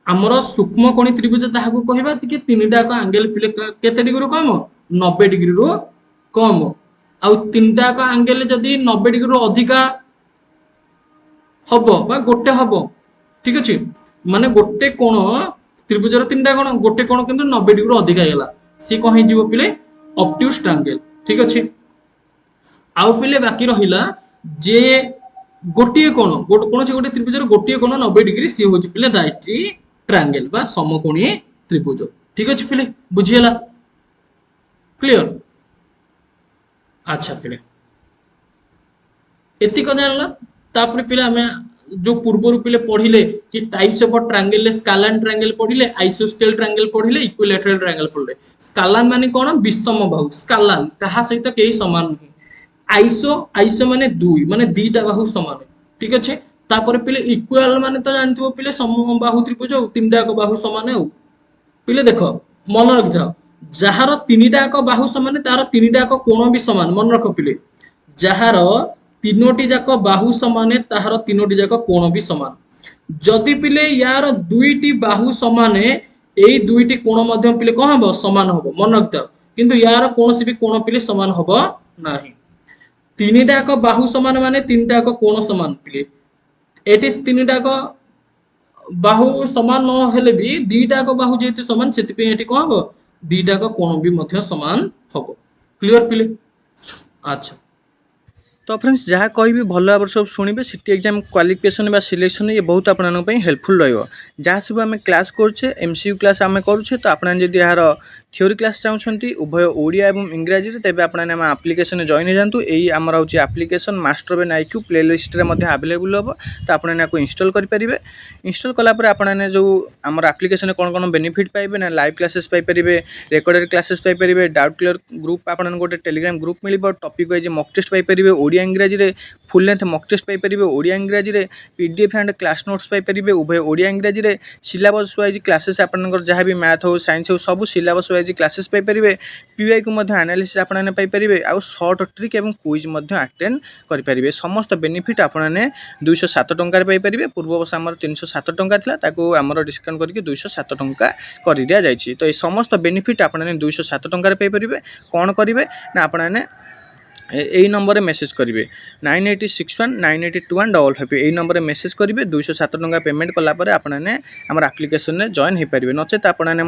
आमर सूक्ष्म कोणी त्रिभुज ताहाकू कहबा टिके तीनटा का एंगल पिले केते डिग्री कम 90 डिग्री रो कम आउ तीनटा का एंगल जदी 90 डिग्री रो अधिका हबो बा गोटे हबो ठीक अछि माने गोटे कोण त्रिभुजर तीनटा कोण गोटे कोण किंतु 90 डिग्री रो अधिका हैला सी कहि जीवो पिले ऑब्ट्यूज ट्रायंगल ठीक अछि आउ पिले बाकी रहिला जे गोटे कोण कोनोसी गोटे त्रिभुजर गोटे कोण 90 डिग्री सी होची पिले राइट ट्रायंगल बा समकोणीय त्रिभुज ठीक अछि पिले बुझियला क्लियर अच्छा पिले एति को जानला तापर पिले हमें जो पूर्व पिले पढ़िले कि types of triangle scalene triangle पढ़िले आइसोस्केल ट्रायंगल पढ़िले इक्विलैटरल ट्रायंगल पढ़िले स्केलर माने कोन विषम बाहु स्केलर कहा सहित केही समान नहीं आइसो आइसो माने दुई माने दीटा बाहु समान ठीक अच्छे तापर पिले इक्वल माने तो जानथिबो पिले सम बाहु त्रिभुज तीनटा को बाहु समान हो पिले देखो मन रख जाओ जहार तीनटा को बाहु समान तार तीनटा को कोण भी समान मन रख पिले जहार तीनोटी जाक बाहु समान ताहार तीनोटी जाक कोण भी समान जदि पिले यार दुईटी बाहु समान एई दुईटी कोण मध्य पिले कौन हबो समान हबो मन रख जाओ किंतु यार कोनोसी भी कोण पिले समान हबो नाही तीनटा को बाहु समान माने तीनटा को कोण समान पिले एटी तीनटा को बाहु समान न हेले भी दीटा को बाहु जेते समान सेति पे एटी को हबो दीटा को कोण भी मध्य समान हबो क्लियर पिले अच्छा तो फ्रेंड्स जहाँ कहि भल भाव सब शुणे सिटी एग्जाम क्वालिफिकेशन बा सिलेक्शन ये बहुत आपको हेल्पफुल रहा सब आम क्लास करुचे एमसीयू क्लास आम करुचे तो आपने जदि यार थ्योरी क्लास चाहते उभय ओडिया और इंग्राजी तेज आपने आप्लिकेशन जॉइन हो जातु यही आमर हूँ application master Ben IQ play list available हम तो आपने इंस्टॉल करेंगे इंस्टॉल कलापर आपने जो आम आप्लिकेशन कौन कौन बेनिफिट पाइबे ना लाइव क्लासेस पाइपर रेकर्डेड क्लासेस पाइपर डाउट क्लियर ग्रुप आप गोटे टेलीग्राम ग्रुप मिल टॉपिक वाइज मॉक टेस्ट पाइपर ओडिया इंग्राजी रे फुल लेंथ मॉक टेस्ट पाइपर ओडिया इंग्राजी रे पीडीएफ एंड क्लास नोट्स पाइपर उभय ओडिया इंग्राजी रे सिलेबस वाइज क्लासेस आपनकर जहाँ भी मैथ हो साइंस हो सब syllabus wise classes paper PY को एनालिसिस आपने पाइपर आउ शॉर्ट ट्रिक और क्विज अटेंड करेंगे समस्त बेनिफिट आपने 207 टंकार पाइपर पूर्व वर्ष आम 307 टंका था आमर डिस्काउंट करके 207 टंका कर दि जाए तो ये समस्त बेनिफिट आपने 207 टंकार पाइपर कौन करेंगे ना आपने यही नंबर मेसेज करेंगे 9861982155 यही नंबर मेसेज करेंगे 207 टंका पेमेंट कलापर आपने आम आप्लिकेशन जॉइन हो पारे नचेत आपने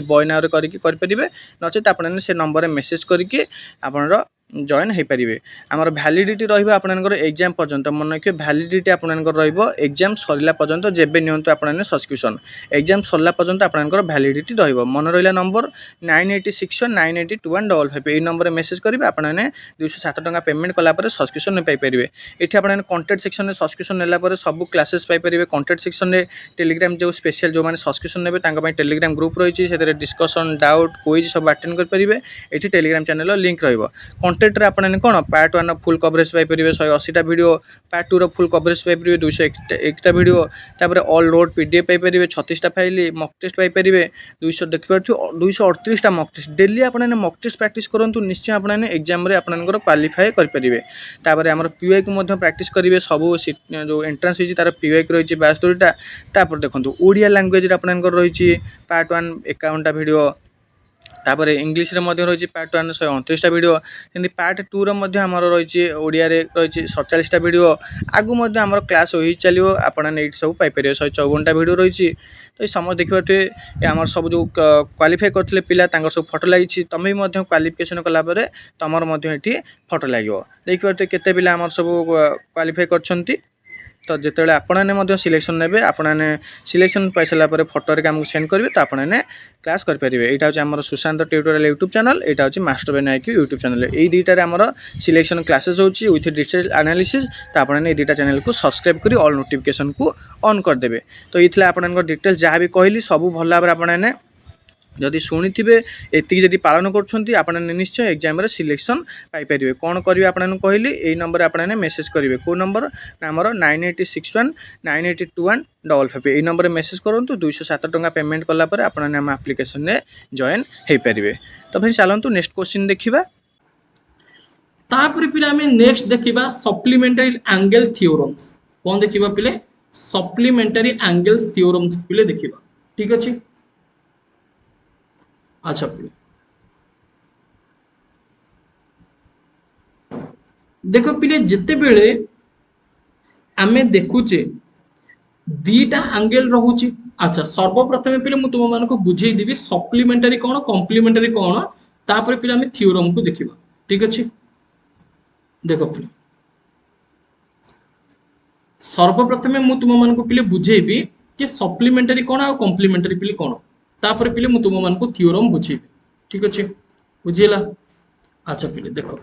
बय नाँ करेंगे नचेत आपने से नंबर मेसेज करके आपनर जॉइन हो पारे आमर भैलिडिटी रहा एग्जाम पर्यंत मन रखिए भैलिडिटी आपनकर एग्जाम सरला पर्यंत जेबे नियंतु आपने सब्सक्रिप्शन एग्जाम सरला पर्यंत आपनकर भैलिडिटी मन रहा नंबर 9861982155 यही नंबर मेसेज करेंगे आपने 207 टंका पेमेंट कलापर सब्सक्रिप्शन पाइपर ये आपने कंटेंट सेक्शन में सब्सक्रिप्शन नेलापर सब क्लासेस पाइपर कंटेंट सेक्शन में टेलीग्राम जो स्पेशल जो मैंने सब्सक्रिप्शन ने टेलीग्राम ग्रुप रही है डिस्कसन डाउट क्विज सब अटेंड करेंगे ये टेलीग्राम चैनल लिंक रहा कंटेंट आपने कौन पार्ट 1 फुल कवरेज पाइपर 180टा वीडियो पार्ट 2 फुल कवरेज पाइपर 201टा वीडियो तापर ऑल रोड पीडीएफ पाइपर 36टा फाइल मॉक टेस्ट पाइपर 200 देखिए 238टा मॉक टेस्ट डेली आपने मॉक टेस्ट प्रैक्टिस करूँ निश्चय आपने एग्जाम आपंकर क्वालिफाए करेंगे तापर आम पीवाई को प्रैक्टिस करेंगे सब जो एंट्रांस होती तार पीवाई रही 72टा तापर देखो ओडिया लैंग्वेज आपंकर रही पार्ट 1 51टा वीडियो तापर इंग्लीश रही पार्ट 1 129टा वीडियो जमी पार्ट 2 आमर रही ओडिया रही 47टा वीडियो आगु आमर क्लास हो चलो आपने सब पाइपर 154टा वीडियो रही तो ये समस्त देखिए आमर सब जो क्वालिफाई करते पिला सब फोटो लगी तुम भी क्वालिफिकेशन कलापर तुम ये फोटो लगे देखिए केते पिला आमर सब क्वालिफाई कर तो जिते आपने सिलेक्शन ने आपने सिलेक्शन पाई सारापर फोटो आमको सेंड करेंगे तो आपने क्लास करेंगे यहाँ हूँ आम सुशांत ट्यूटोरियल यूट्यूब चैनल यहाँ हूँ master Ben IQ YouTube channel यही दुईटार आमर सिलेक्शन क्लासेस होची विथ डिटेल एनालिसिस तो आपने दुईटा चैनल को सब्सक्राइब कर ऑल नोटिफिकेशन को ऑन करदे तो ये आपन डिटेल जहाँ भी कहली सब भल भाव आपने जदि शुणिथे एति जदि पालन कर निश्चय एग्जाम सिलेक्शन पाइपर कौन करेंगे आपको कहली यही नंबर आपने मेसेज करेंगे कौ नंबर आमर 9861982155 यही नंबर मेसेज करूँ 207 टंका पेमेंट कलापर आपने आम आप्लिकेशन जॉइन हो पारे तो फिर चलतु नेक्स्ट क्वेश्चन देखा तापर पिले आम नेक्स्ट देखा सप्लीमेंटारी एंगल थ्योरम्स कौन देखा पिले सप्लीमेंटारी एंगल्स थ्योरम्स पिले देखा ठीक अच्छे। अच्छा पिले देख पिले जिते बेले आमे देखुचे दीटा एंगल रोचे। अच्छा सर्वप्रथम पिले मु तुम मानको बुझेई देबी सप्लीमेंटारी कौन कॉम्प्लीमेंटारी कौन तापर पिले आमे थ्योरम को देखिबा ठीक अच्छे। देखो पिले सर्वप्रथम मु तुम मानको पिले बुझेइबी कि सप्लीमेंटारी कौन आ कॉम्प्लीमेंटारी पिले कौन तापर पिले मु तुम मानको थ्योरम बुझेइबी ठीक अच्छे बुझिला। अच्छा पिले देखो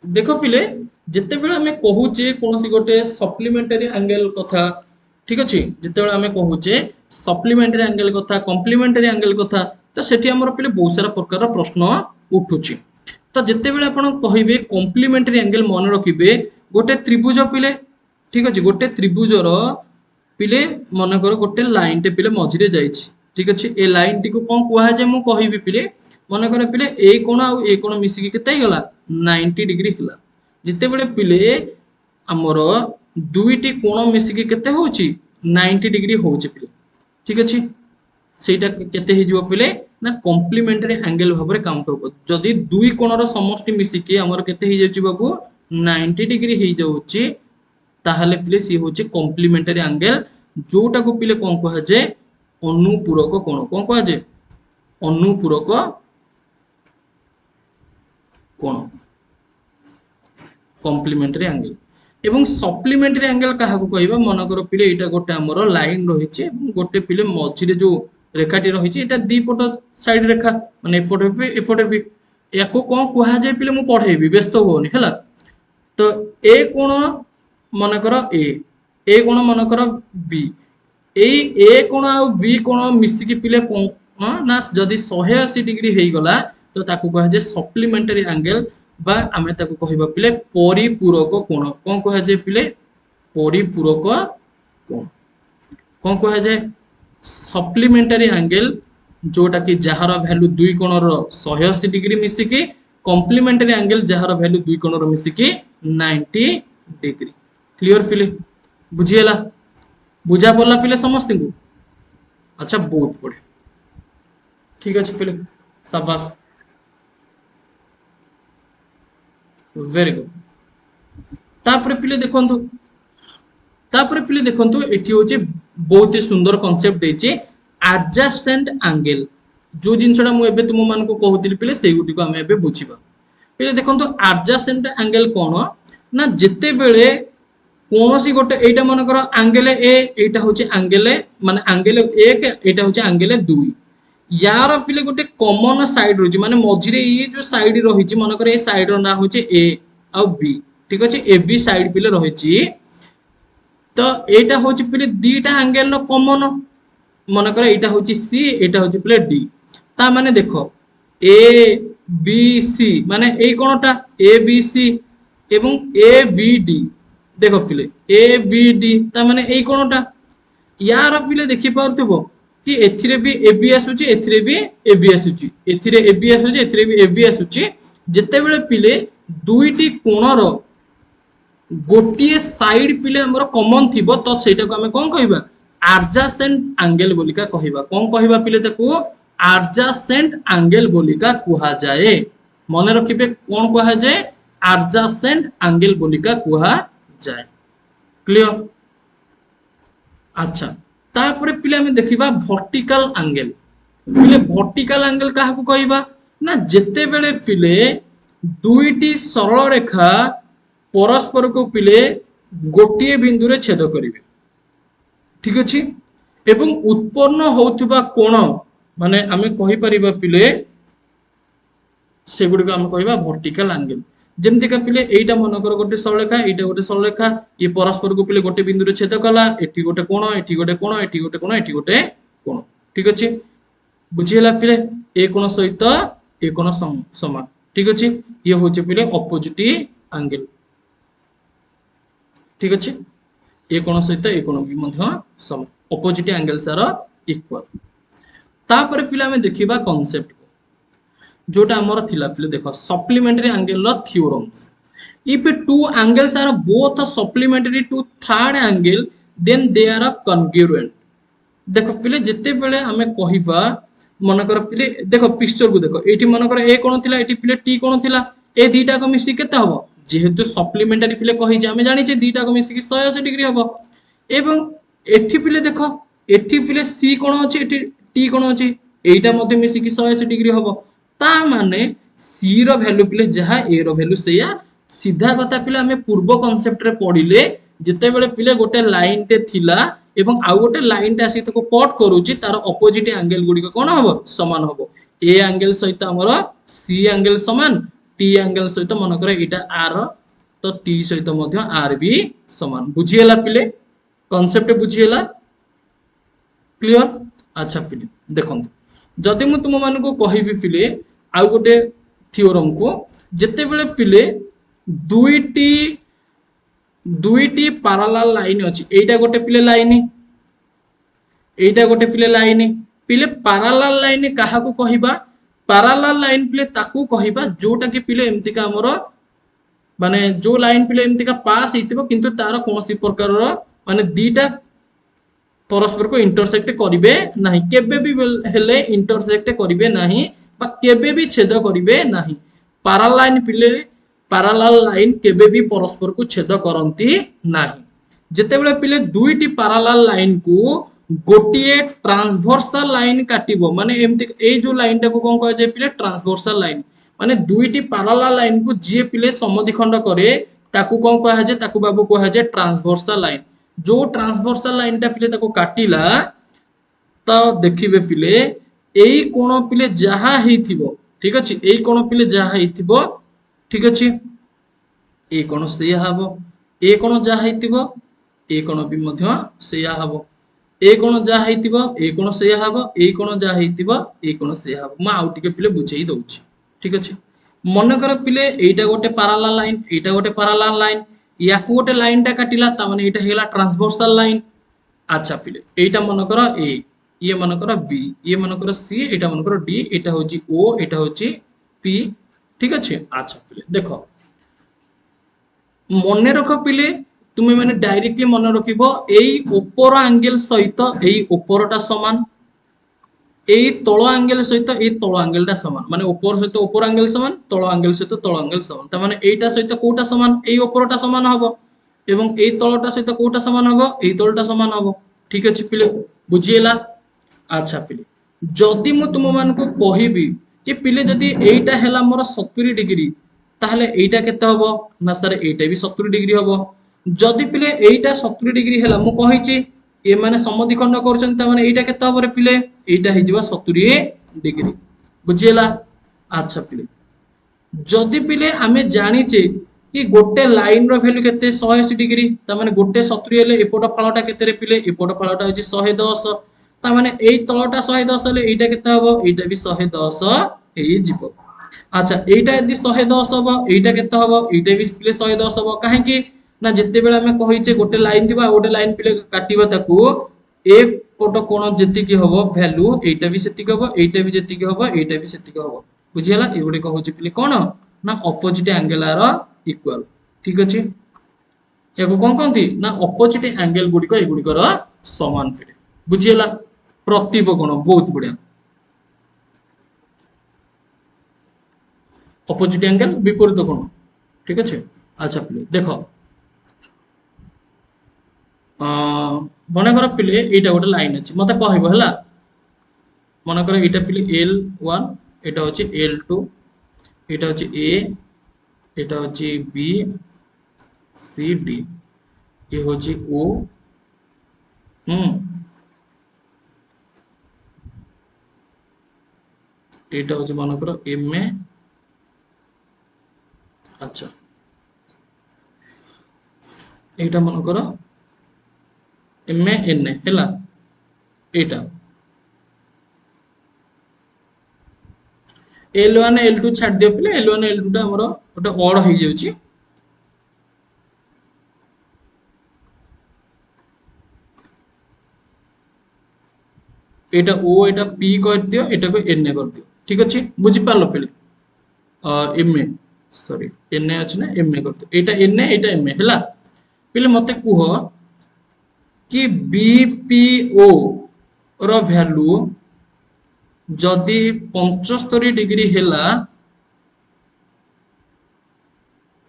देख पिले जिते बेले आमे कहूचे कोनोसी गोटे सप्लीमेंटारी एंगल कथा ठीक अच्छे जिते बेले आमे कहूचे सप्लीमेंटारी एंगल कथा कॉम्प्लीमेंटारी एंगल कथा तो सेठी हमर पिले बहुत सारा प्रकार प्रश्न उठुची। तो जिते बेले आपण कहिबे कॉम्प्लीमेंटारी एंगल मन रखिबे गोटे त्रिभुज पिले ठीक अच्छे गोटे त्रिभुजर पिले मन कर गोटे लाइन टे पिले मझिरे जाइछि ठीक अच्छे ए लाइन टी को कोन कुहा जाय मु कहिबी पिले मन कर पिले ए कोण आ ए कोण मिसिकी केते गला 90 डिग्री हिला जिते बेले पिले हमर दुईटी कोण मिसिकी केते होची 90 डिग्री होची पिले ठीक अच्छे सेटा केते हि जिवो पिले ना कॉम्प्लीमेंटारी एंगल भाबरे काम करबो जदी दुई कोणर समष्टि मिसिकी हमर केते हि जाउची बाबू 90 डिग्री हि जाउची ताहले पिले सी होची कॉम्प्लीमेंटारी एंगल जोटा को पिले कोन कहा जे अनुपूरक कोण कोन कहा जे अनुपूरक कोण कॉम्प्लीमेंटारी एंगल एवं सप्लीमेंटारी एंगल काहा को कहबा मन कर पिले एटा गोटे हमर लाइन रहिचे गोटे पिले मझिरे जो रेखाटी रहिचे एटा दी पट साइड रेखा माने एपटे भी याको कोन कहा जाय पिले मु पढेबी व्यस्त होनी हैला। तो ए कोण मन कर ए कोण मन कर बी ए कोण आ बी कोण मिसिकी पिले कोन ना जदी 180 डिग्री हेई गला तो ताकू कहा जाय सप्लीमेंटारी एंगल बा आमे ताकू कहिबा पिले परिपूरक कोण कोन कहा जाय पिले परिपूरक कोण कोन कहा जाय सप्लीमेंटारी एंगल जोटा कि जहार वैल्यू दुई कोणर 180 डिग्री मिसिकी कॉम्प्लीमेंटारी एंगल जहार वैल्यू दुई कोणर मिसिकी 90 डिग्री क्लियर फिले बुझिएला बुझा पड़ला फिले समस्त को। अच्छा बहुत बढ़िया ठीक अच्छे फिले शाबाश वेरी गुड। तापर पिले देखंतु एठी होचे बहुत ही सुंदर कांसेप्ट देचे एडजस्टेंट एंगल जो जिनसडा मु एबे तुम मान को कहूतिली पिले सेई गुटी को हमें एबे बुझिबा पिले देखंतु एडजस्टेंट एंगल कोन ना जेते बेले कोनोसी गोटे एटा मन कर एंगल ए एटा होचे एंगल माने एंगल 1 एटा होचे एंगल 2 यार पिले गोटे कॉमन साइड रही माने मझिरे ये जो साइड रही मन कर ए साइड रो ना होचे ए आ बी ठीक अच्छे ए बी साइड पिले रही तो एटा होचे पिले दीटा एंगल रो कॉमन मन कर एटा होचे सी एटा होचे पिले डी ता माने देखो ए बी सी माने ए कोनटा ए बी सी एवं ए बी डी देखो पिले ए बी डी ता माने ए कोनटा यार पिले देखि पारथबो कि एथिरे भी ए बी आसुची एथिरे भी ए बी आसुची एथिरे ए बी आसुची एथिरे भी ए बी आसुची जेते बेले पिले दुईटी कोणर गोटिए साइड पिले हमर कॉमन थिबो तो सेटा को हमें कोन कहबा एडजसेंट एंगल बोलिका कहबा कोन कहबा पिले ताको एडजसेंट एंगल बोलिका कुहा जाए मन रखिबे कोन कुहा जाए एडजसेंट एंगल बोलिका कुहा जाए क्लियर। अच्छा तापर पिले हमें देखिबा वर्टिकल एंगल पिले वर्टिकल एंगल काहा को कहबा ना जेते बेले पिले दुईटी सरल रेखा परस्पर को पिले गोटिए बिंदु रे छेद करिवे ठीक अछि एवं उत्पन्न होउतबा कोण माने आमे कहि परिबा पिले से गुडी को आमे कहबा वर्टिकल एंगल जेमति का पिले एटा मन कर गोटे सरलरेखा एटा गोटे सरलरेखा ये परस्पर को पिले गोटे बिंदु रे छेद कला एठी गोटे कोण एठी गोटे कोण एठी गोटे कोण एठी गोटे कोण ठीक अछि बुझियला पिले ए कोण सहित ए कोण समान ठीक अछि ये होचे पिले ऑपोजिट एंगल ठीक अछि ए कोण सहित ए कोण भी मध्य समान ऑपोजिट एंगल्स आर इक्वल तापर पिले आमे देखिबा कांसेप्ट जोटा हमर थिला पिले देखो सप्लीमेंटरी एंगल रो theorems if two angles are both supplementary to third angle then they are congruent देखो पिले जिते बेले आमे कहिबा मनकर पिले देखो पिक्चर को देखो एठी मनकर ए कोन थिला एठी पिले टी कोन थिला ए दीटा को मिसी केते हबो जेहेतु सप्लीमेंटरी पिले कहि जे आमे जानि जे दीटा को मिसी 180 डिग्री हबो एवं एठी पिले देखो एठी पिले सी कोन अछि एठी टी कोन अछि एइटा मध्ये मिसी 180 डिग्री हबो ता माने सी रो वैल्यू पिले जहा ए रो वैल्यू सेया सीधा कथा पिले आमे पूर्व कांसेप्ट रे पढिले जेते बेले पिले गोटे लाइन टे थिला एवं आउ गोटे लाइन टे आसी तको कट करूची तार ऑपोजिट एंगल गुडी कोन हबो समान हबो ए एंगल सहित हमर सी एंगल समान टी एंगल सहित मन करे एटा आर तो टी सहित मध्य आर भी समान बुझिएला पिले कांसेप्ट बुझिएला क्लियर अच्छा पिले देखंतु जदि मु तुम मान को कहिबी पिले आउ गोटे थ्योरम को जेते बेले पिले दुईटी दुईटी पैरेलल लाइन अछि एटा गोटे पिले लाइन एटा गोटे पिले लाइन पिले पैरेलल लाइन काहा को कहिबा पैरेलल लाइन पिले ताकू कहिबा जोटा कि पिले एमति का हमर माने जो लाइन पिले एमति का पास हेतिबो किंतु तार कोनोसी प्रकार रो माने दीटा परस्पर को इंटरसेक्ट करिवे नाही केबे भी हेले इंटरसेक्ट करिवे नाही बा केबे भी छेद करिवे नाही पैरेलल लाइन पिले पैरेलल लाइन केबे भी परस्पर को छेद करंती नाही जेते बेले पिले दुईटी पैरेलल लाइन को गोटिए ट्रांसवर्सल लाइन काटिबो माने एमति ए जो लाइन टा को कोन कह जे पिले ट्रांसवर्सल लाइन माने दुईटी पैरेलल लाइन को जे पिले समद्विखंड करे ताकू कोन कह जे ताकू बाबू कह जे ट्रांसवर्सल लाइन जो ट्रांसवर्सल लाइन टा पिले ताको काटिला तो देखिबे पिले एई कोन पिले जहा हेथिबो ठीक अछि एई कोन पिले जहा हेथिबो ठीक अछि ए कोन सेया हबो ए कोन जहा हेथिबो ए कोन भी मध्य सेया हबो ए कोन जहा हेथिबो ए कोन सेया हबो ए कोन जहा हेथिबो ए कोन सेया हबो म आउ टिके पिले बुझेई दउछि ठीक अछि मन कर पिले एटा गोटे पैरेलल लाइन एटा गोटे पैरेलल लाइन याकू गोटे लाइन टा काटिला ता माने एटा हेला ट्रांसवर्सल लाइन अच्छा पिले एटा मन कर ए ये मन कर बी ये मन कर सी एटा मन कर डी एटा होची ओ एटा होची पी ठीक अछि अच्छा पिले देखो मने रख पिले तुमे माने डायरेक्टली मन रखिबो एई ऊपर एंगल सहित एई ऊपरटा समान एई तळ एंगल सहित एई तळ एंगलटा समान माने ऊपर सहित ऊपर एंगल समान तळ एंगल सहित तळ एंगल समान त माने एईटा सहित कोटा समान एई ऊपरटा समान हबो एवं एई तळटा सहित कोटा समान हबो एई तळटा समान हबो ठीक अछि पिले बुझिएला अच्छा पिले जदि मु तुम मान को कहिबी कि पिले जदि एईटा हेला मोर 70 डिग्री ताहले एईटा केते हबो ना सर एईटा भी 70 डिग्री हबो जदि पिले एईटा 70 डिग्री हेला मु कहिची ए माने समद्विखंड करछन त माने एईटा केते हबो रे पिले एईटा हे जिवो 70 डिग्री बुझिएला अच्छा पिले जदि पिले आमे जानिचे कि गोटे लाइन रो वैल्यू केते 180 डिग्री त माने गोटे 70 हेले एपोटा फाळटा केते रे पिले एपोटा फाळटा होची 110 त माने एई तळटा 110 हेले एईटा केते हबो एईटा भी 110 एई जिवो अच्छा एईटा यदि 110 हबो एईटा केते हबो एईटा भी पिले 110 हबो काहे कि ना जत्ते बेला हमें कहिचे गोटे लाइन दिबा गोटे लाइन पिले काटिबा ताकू ए पोटो कोण जति हबो वैल्यू एईटा भी सेति हबो एईटा भी जति हबो एईटा भी सेति हबो बुझियला एगुडे कहउची पिले कोन ना ऑपोजिट एंगल आर इक्वल ठीक अछि याको कोन कहंती ना ऑपोजिट एंगल गुडी को एगुडी कर समान पिले बुझियला प्रतिब कोण बहुत बढ़िया ऑपोजिट एंगल विपरीत कोण ठीक अछि अच्छा पिले देखो मने कर पिले एटा गोटे लाइन अछि मते कहइबो हला मने कर एटा पिले L1 एटा होची L2 एटा होची A एटा होची B C D ये होची O एटा होची मने कर M A अच्छा एटा मने कर एम एन हैला एटा L1 L2 छाड़ दियो पिले L1 L2 टा हमरो ओटा ऑड होई जाउची एटा ओ एटा पी कर दियो एटा को एन कर दियो ठीक अछि बुझि पारलो पिले m a sorry n a अछि ना एम ए कर दियो एटा N A Etah M A हला पिले मते कुह कि बीपीओ रो वैल्यू जदि 75 डिग्री हेला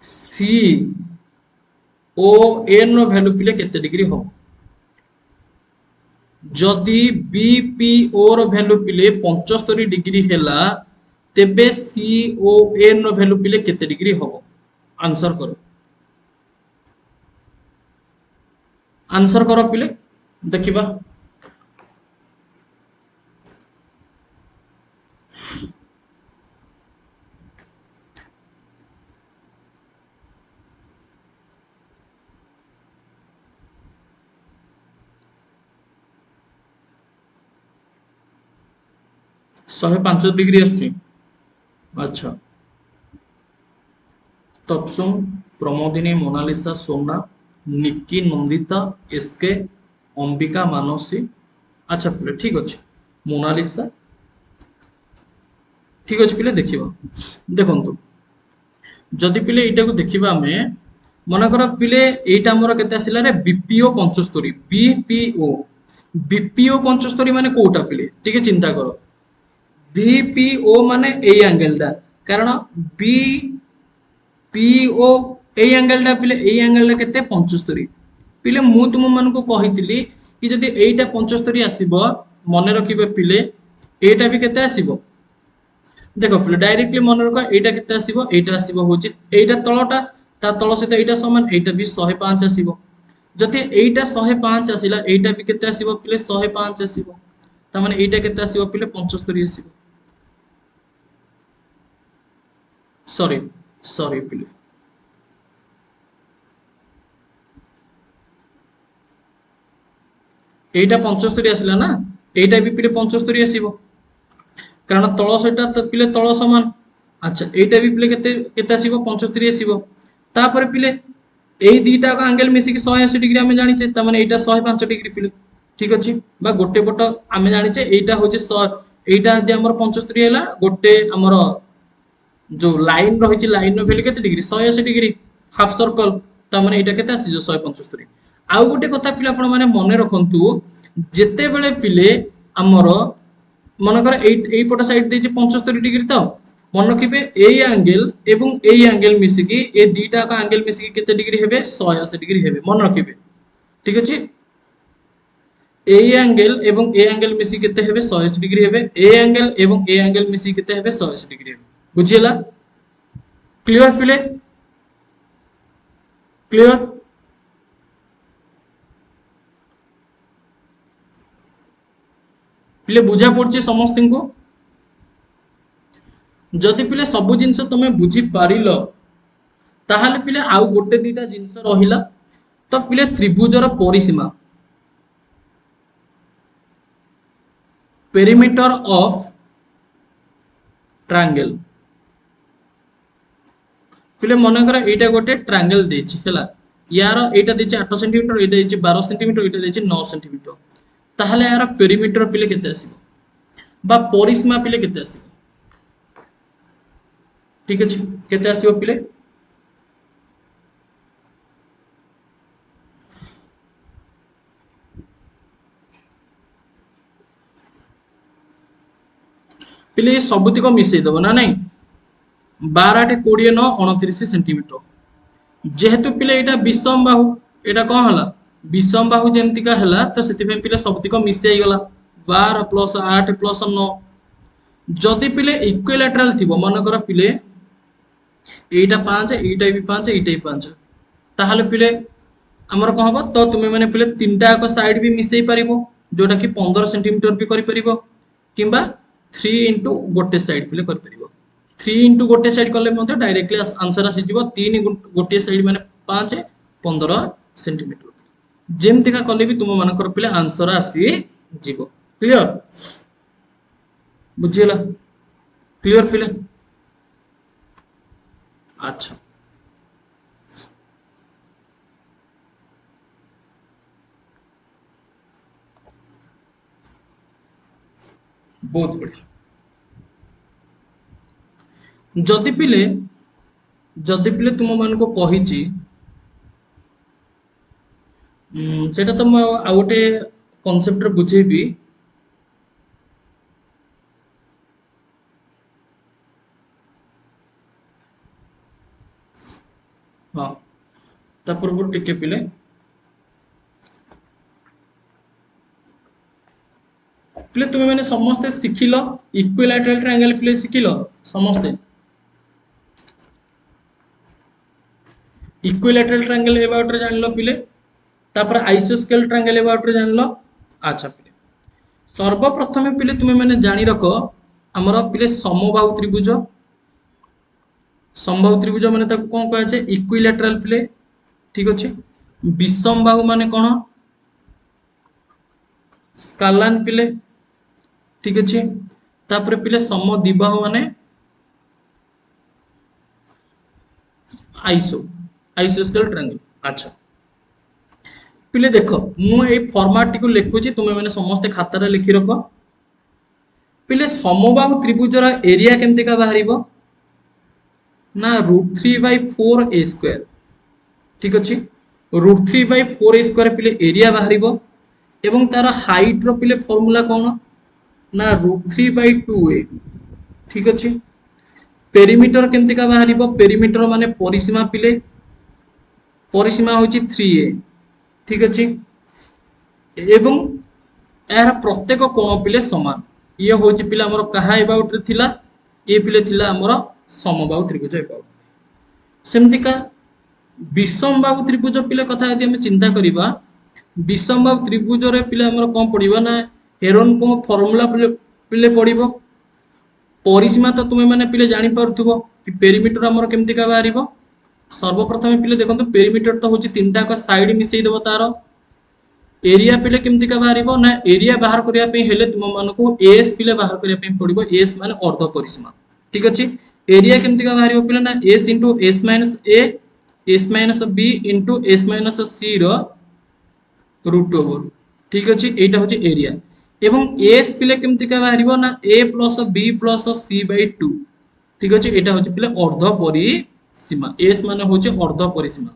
सी ओ एन रो वैल्यू पिले केते डिग्री हो जदि बीपीओ रो वैल्यू पिले 75 डिग्री हेला तेबे सी ओ एन रो वैल्यू पिले केते डिग्री हो आंसर करो पिले देखिबा 105 डिग्री आछी अच्छा तपसुम प्रमोदिनी मोनालिसा सोना निक्की नंदिता एसके अंबिका मानसी अच्छा पिले ठीक अछि मोनालिसा ठीक अछि पिले देखिबा देखंतु जदि पिले एटा को देखिबा हमें मन कर पिले एटा हमर केते आसिला रे बीपीओ 75 बीपीओ बीपीओ 75 माने कोटा पिले ठीक है चिंता करो बीपीओ माने ए एंगल टा कारण बी पीओ ए एंगल टा पिले ए एंगल टा केते 75 पिले मु तुम मन को कहितली कि जदि एटा 75 आसीबो मने रखिबे पिले एटा भी केते आसीबो देखो पिले डायरेक्टली मन रख एटा केते आसीबो एटा आसीबो होची एटा तळटा ता तळ सहित एटा समान एटा भी 105 आसीबो जदि एटा 105 आसीला एटा भी केते आसीबो पिले 105 आसीबो ता माने एटा केते आसीबो पिले 75 आसीबो सॉरी सॉरी पिले एटा 75 आसीला ना एटा भी पिले 75 आसीबो कारण तळ सहित तो पिले तळ समान अच्छा एटा भी पिले केते केते आसीबो 75 आसीबो तापर पिले एई दीटा का एंगल मिसी कि 180 डिग्री हमें जानिचे त माने एटा 105 डिग्री पिले ठीक अछि बा गोटे पट हमें जानिचे एटा होचे 100 एटा जदि हमर 75 हैला गोटे हमर जो लाइन रहिछि लाइन रो वैल्यू केते डिग्री 180 डिग्री हाफ सर्कल त माने एटा केते आसी 175 आउ गोटे कथा पिले आपण माने मने रखंतु जेते बेले पिले हमर मन कर एई पट साइड देछि 75 डिग्री त मन रखिबे एई एंगल एवं एई एंगल मिसिकी ए दीटा का एंगल मिसिकी केते डिग्री हेबे 180 डिग्री हेबे मन रखिबे ठीक अछि ए एंगल एवं ए एंगल मिसी केते हेबे 180 डिग्री हेबे ए एंगल एवं ए एंगल मिसी केते हेबे 180 डिग्री हेबे बुझियला क्लियर फिले क्लियर पिले बुझा पड़छि समस्त को जदि पिले सब जिंस तमे बुझी पारिलो ताहाले पिले आउ गोटे दीटा जिंस रहिला तो पिले त्रिभुजर परिसीमा पेरीमीटर ऑफ ट्रायंगल पिले मन कर एटा गोटे ट्रायंगल देछि हैला यार एटा देछि 8 सेंटीमीटर एटा देछि 12 सेंटीमीटर एटा देछि 9 सेंटीमीटर ताहाले यार पेरीमीटर पिले केते आसीबो बा परिसीमा पिले केते आसीबो ठीक अछि केते आसीबो पिले पिले सबुतिक मिसई दबो ना नहीं 12 टे 20 9 29 सेंटीमीटर जेहेतु पिले एटा विषम बाहु एटा कौन हला विषम बाहु जेमतिका हला तो सेति पे पिले सबतिक मिसई गला 12 प्लस 8 प्लस 9 जदि पिले इक्विलैटरल थिबो मन कर पिले एटा 5 एटा भी 5 एटा भी 5 ताहाले पिले हमर कह हबो तो तुमे माने पिले तीनटा को साइड भी मिसई परिबो जोटा कि 15 सेंटीमीटर भी करि परिबो किंबा 3 इनटू गोटे साइड पिले करि परिबो 3 इनटू गोटे साइड कले मते डायरेक्टली आंसर आसी जिवो 3 गोटे साइड माने 5 15 सेंटीमीटर जेमतिका कले भी तुम मानकर पिले आंसर आसी जिवो क्लियर बुझियला क्लियर फिले अच्छा बहुत बढ़िया। जदि पिले तुम मान को कही सेटा तो मैं आउ गोटे कनसेप्ट रे बुझेबी। हाँ ता पूर्व टिके पिले पिले तुम मैंने समस्ते शिखिल इक्विलैटरल ट्रायंगल पिले शिखिल समस्ते इक्विलैटरल ट्रायंगल ए बाउट रे जानलो पिले तापर आइसोस्केल ट्रायंगल ए बाउट रे जानलो। अच्छा पिले सर्वप्रथम पिले तुम मैंने जानी रख हमर पिले समबाहु त्रिभुज माने ताको कोन कहै छै इक्विलैटरल पिले ठीक अछि। विषम बाहु माने कोन स्कालान पिले ठीक अछि। तापर पिले समद्विबाहु माने आइसोस्केल ट्रायंगल। अच्छा पिले देख मु ए फॉर्मेट टी को लिखुची तुमे माने समस्त खाता रे लिखि रख। पिले समबाहु त्रिभुजर एरिया केमति का बाहरिबो ना √3/4a² ठीक अछि। √3/4a² पिले एरिया बाहरिबो एवं तार हाइट रो पिले फार्मूला कोन ना √3/2a ठीक अछि। पेरीमीटर केमति का बाहरिबो पेरीमीटर माने परिसीमा पिले परिसीमा होची 3a ठीक अछि। एवं यार प्रत्येक कोण पिले समान ये होची पिले हमर कहा एबाउट रे थिला ए पिले थिला हमर समबाहु त्रिभुज एबाउट सेमति का विषम बाहु त्रिभुज पिले कथा यदि हम चिंता करिबा विषम बाहु त्रिभुज रे पिले हमर कोन पडिबो ना हेरोन को फार्मूला पिले पडिबो। परिसीमा तो तुमे माने पिले जानि पारुथबो कि पेरीमीटर हमर केमति का बाहरिबो। सर्वप्रथम पिले देखंतु पेरीमीटर तो होची तीनटा का साइड मिसेई देबो तार एरिया पिले केमति का बाहरिबो ना एरिया बाहर करिया पे हेले तुम मानको एस पिले बाहर करिया पे पडिबो एस माने अर्ध परिसीमा ठीक अछि। एरिया केमति का बाहरिबो पिले ना s * s - a s - b * s - c row root over ठीक अछि। एटा होची एरिया एवं s पिले केमति का बाहरिबो ना a + b + c/2 ठीक अछि। एटा होची पिले अर्ध परिसीमा s माने होची अर्ध परिसीमा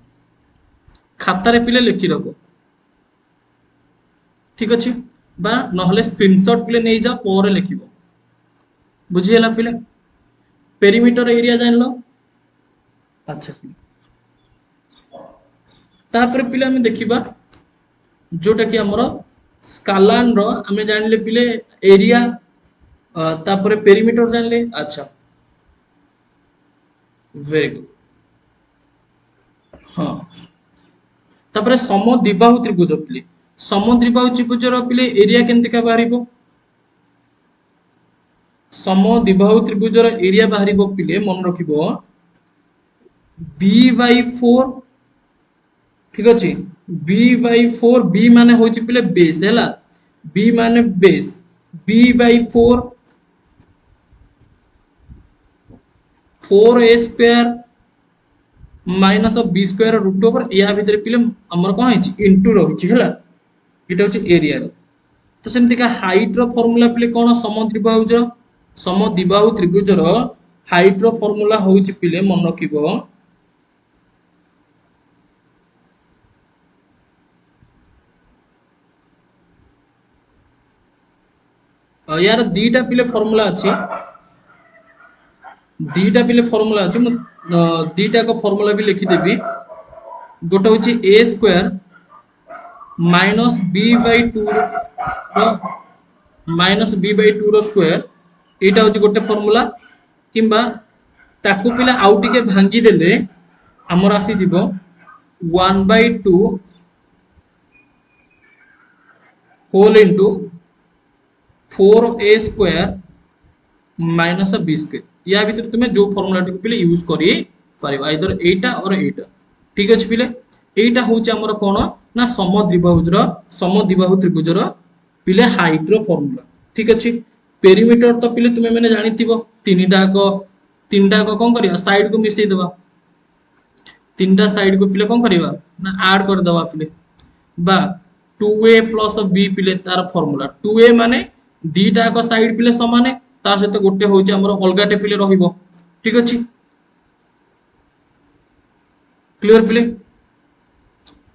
खाता रे पिले लिखि रखो ठीक अछि बा नहले स्क्रीनशॉट पिले नै जा पर लिखिबो बुझी हला पिले। पेरीमीटर एरिया जानलो। अच्छा तापर पिले हम देखिबा जोटा कि हमर स्कालान रो हमें जानले पिले एरिया तापर पेरीमीटर जानले। अच्छा वेरी गुड हाँ तापर समद्विबाहु त्रिभुज पिले समद्विबाहु त्रिभुज रो पिले एरिया केमति का बाहरिबो समद्विबाहु त्रिभुज रो एरिया बाहरिबो पिले मन रखिबो b/4 ठीक अछि। b/4 b माने होची पिले बेस हैला b माने base b/4 4a² minus b² root over या भीतर पिले हमर कोन हिची इनटू रहउची हैला एटा होची एरिया रो। तो सेमति का हाइट रो फार्मूला पिले कोन समद्विबाहु त्रिभुज रो हाइट रो फार्मूला होची पिले मन रखिबो यार दीटा पिले फार्मूला अछि दीटा पिले फार्मूला अछि मु दीटा को फार्मूला भी लिखि देबी। गोटे होची a² minus b/2 rho minus b/2 रो स्क्वायर एटा होची गोटे फार्मूला किंबा ताकू पिला आउ टिके भांगी देले हमर आसी जीवो 1/2 whole into 4a² minus b² या भीतर तुमे जो फार्मूला टिक पिले यूज करी पारिबो आइदर एटा और एटा ठीक अछि पिले। एटा होची हमर कोन ना समद्विबाहु त्रिभुज रो पिले हाइट रो फार्मूला ठीक अछि। पेरीमीटर तो पिले तुमे माने जानिथिबो तीनटा को कोन करिया साइड को मिसेई देबा तीनटा साइड को पिले कोन करिबा ना ऐड कर देबा पिले बा 2a + b पिले तार फार्मूला 2a माने दीटा एक साइड पिले समान ता सहित गोटे होची हमर अलगाटे पिले रहिबो ठीक अछि क्लियर पिले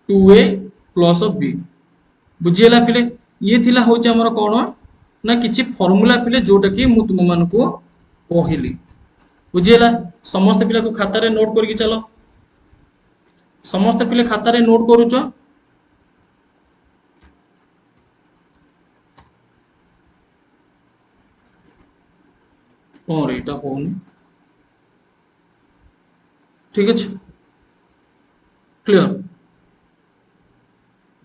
2a प्लस b बुझियला पिले ये थिला होची हमर कोन ना किछि फार्मूला पिले जोटा कि मु तुम मानको कहिली बुझियला समस्त पिला को खाता रे नोट करके चलो समस्त पिले खाता रे नोट करूचो और एटा होनी ठीक अछि क्लियर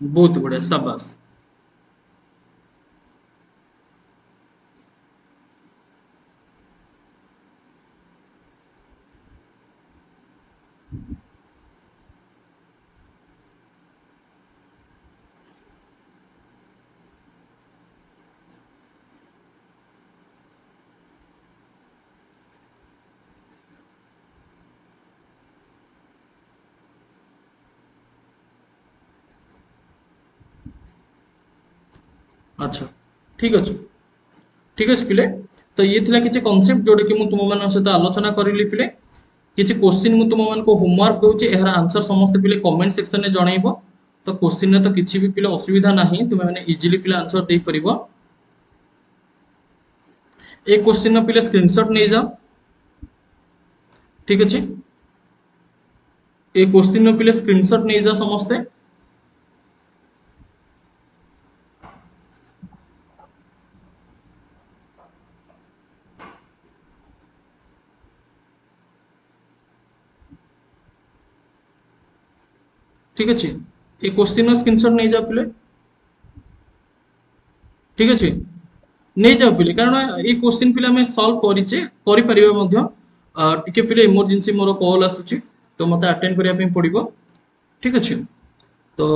बहुत बढ़िया शाबाश अच्छा ठीक अछि पिले तो ये थिला किछि कांसेप्ट जोडे कि मु तुम मान सहित आलोचना करिली पिले किछि क्वेश्चन मु तुम मान को होमवर्क दोचे एहर आंसर समस्त पिले कमेंट सेक्शन में जणाइबो तो क्वेश्चन ने तो किछि भी पिले असुविधा नाही तुम माने इजीली पिले आंसर दे परिबो एक क्वेश्चन न पिले स्क्रीनशॉट नै जाओ ठीक अछि एक क्वेश्चन न पिले स्क्रीनशॉट नै जाओ समस्त ठीक अछि ए क्वेश्चन नो स्क्रीनशॉट नै जाओ पिले ठीक अछि नै जाओ पिले कारण ए क्वेश्चन पिले हमें सॉल्व करिचे करि परिबे मध्य टिके पिले इमरजेंसी मोर कॉल आसुची तो मते अटेंड करिया पे पड़िबो ठीक अछि तो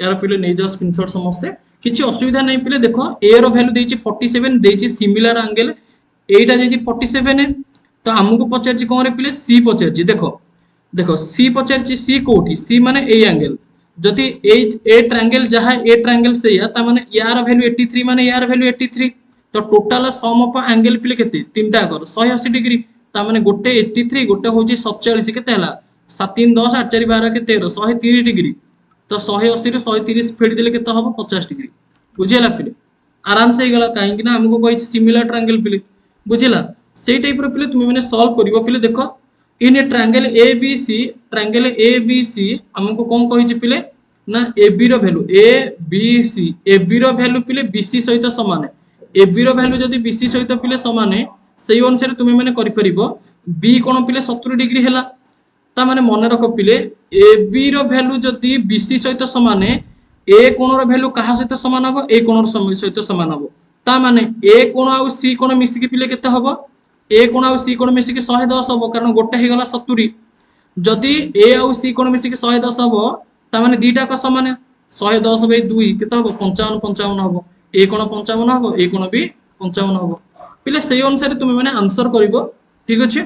यार पिले नै जाओ स्क्रीनशॉट समस्त किछि असुविधा नै पिले देखो ए रो वैल्यू देछि 47 देछि सिमिलर एंगल एटा देछि 47 तो हमको पचारछि कोन रे पिले सी पचारछि देखो देखो सी पचारछि सी कोठी सी माने ए एंगल जति ए ट्रायंगल जहा ए ट्रायंगल से या ता माने यार वैल्यू 83 माने यार वैल्यू 83 तो टोटल सम ऑफ एंगल पिले केते तीनटा कर 180 डिग्री ता माने गोटे 83 गोटे होची 47 केते हला 7 3 10 8 4 12 के 13 130 डिग्री तो 180 ରୁ 130 फेडी देले केते हबो 50 डिग्री बुझियला पिले आराम से गला काहे कि ना हमको कहि सिमिलर ट्रायंगल पिले बुझिला सेई टाइप रो पिले तुम माने सॉल्व करिवो पिले देखो इन ए ट्रायंगल ए बी सी हमको कोन कहि पिले ना ए बी रो वैल्यू ए बी रो वैल्यू पिले बी सी सहित समान ए बी रो वैल्यू जदी बी सी सहित पिले समान सेई अनुसार तुम माने करि परिबो बी कोन पिले 70 डिग्री हला ता माने मन रख पिले ए बी रो वैल्यू जदी बी सी सहित समान ए कोण रो वैल्यू कहा सहित समान हबो ए कोण रो सहित समान हबो ता माने ए कोण आ सी कोण मिसी के पिले केते हबो ए कोण आ सी कोण मिसी के 110 हबो कारण गोटे हे गला 70 जदी ए आ सी कोण मिसी के 110 हबो ता माने दीटा का समान 110 बाय 2 केते हबो 55 55 हबो ए कोण 55 हबो ए कोण भी 55 हबो पिले सेई अनुसार तुम माने आंसर करिवो ठीक अछि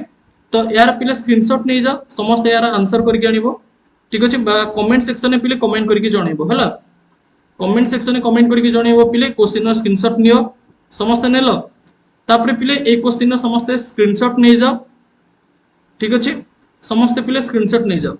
तो यार पिले स्क्रीनशॉट नै जाओ समस्त यार आंसर करके आनिबो ठीक अछि कमेंट सेक्शन में पिले कमेंट करके जणाइबो हला कमेंट सेक्शन में कमेंट करके जणाइबो पिले क्वेश्चन स्क्रीनशॉट नियो समस्त नेलो तापरे पिले एक क्वेश्चन समस्त स्क्रीनशॉट नै जाओ ठीक अछि समस्त पिले स्क्रीनशॉट नै जाओ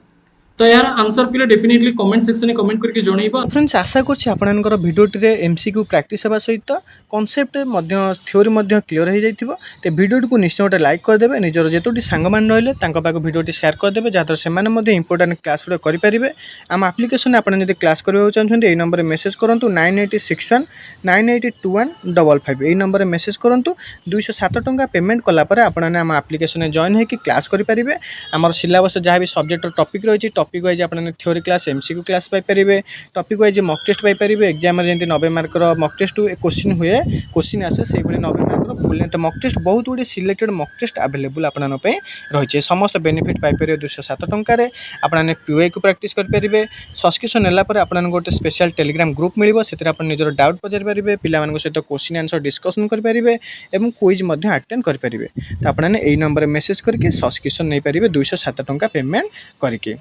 तो यार आंसर पिले डेफिनेटली कमेंट सेक्शन में कमेंट करके जणाइबो फ्रेंड्स आशा करछि आपनकर भिडियोटी रे एमसीक्यू प्रैक्टिस हेबा सहित कांसेप्ट मध्य थ्योरी मध्य क्लियर हो जाइथिबो ते भिडियोटी को निश्चय गोटे लाइक कर देबे निजर जेतोटी संग मान रहले तांका पाक भिडियोटी शेयर कर देबे जातर से माने मध्य इंपोर्टेंट क्लास रे करि परिबे आम एप्लीकेशन आपन जदि क्लास करबा चाहछन्ती ए नंबर रे मेसेज करंतु 9861 982155 ए नंबर रे मेसेज करंतु 207 टंका पेमेंट कला परे आपन आम एप्लीकेशन में जॉइन हे कि क्लास करि परिबे हमर सिलेबस जहा भी सब्जेक्ट टॉपिक रहिछि टॉपिक वाइज आपन थ्योरी क्लास एमसीक्यू क्लास पाई परिबे टॉपिक वाइज मॉक टेस्ट पाई परिबे एग्जाम रे जेंति 90 मार्क रो मॉक टेस्ट क्वेश्चन हुए क्वेश्चन आसे सेहि भली 90 मार्क रो फुल लेंथ मॉक टेस्ट बहुत गुड़े सिलेक्टेड मॉक टेस्ट अवेलेबल आपन पे रही समस्त बेनिफिट पाइपर 207 टकर आपने क्यूए को प्रैक्टिस करेंगे सब्सक्रिप्शन नेला आपन गोटे स्पेशल टेलीग्राम ग्रुप मिल से निजर डाउट पचारि पारे पिला सहित क्वेश्चन आंसर डिस्कसन करेंगे और क्विज अटेंड करेंगे तो आपने यही नंबर मेसेज करके सब्सक्रिप्शन नहीं पारे 207 टंका पेमेंट करके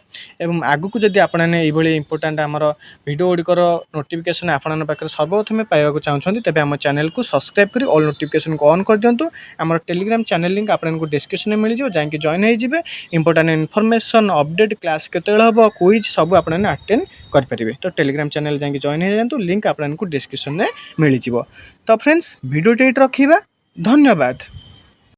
आगु को जब आपने ये इंपोर्टाट आमर वीडियो गुड़िकर नोटिफिकेशन आपन पाखे सर्वप्रथम पाइबा चाहते तेज आम चैनल को सब्सक्राइब कर ऑल नोटिफिकेशन को ऑन कर दिंतु आम टेलीग्राम चैनल लिंक आपको डिस्क्रिप्शन में मिल जाए जैक जॉइन हो इंपोर्टाट इनफॉरमेशन अपडेट क्लास केते हम क्विज सब आपने अटेंड करेंगे तो टेलीग्राम चैनल जैक जॉइन हो जातु लिंक आपको डिस्क्रिप्शन में मिल जाव तो फ्रेंड्स वीडियो रखा धन्यवाद।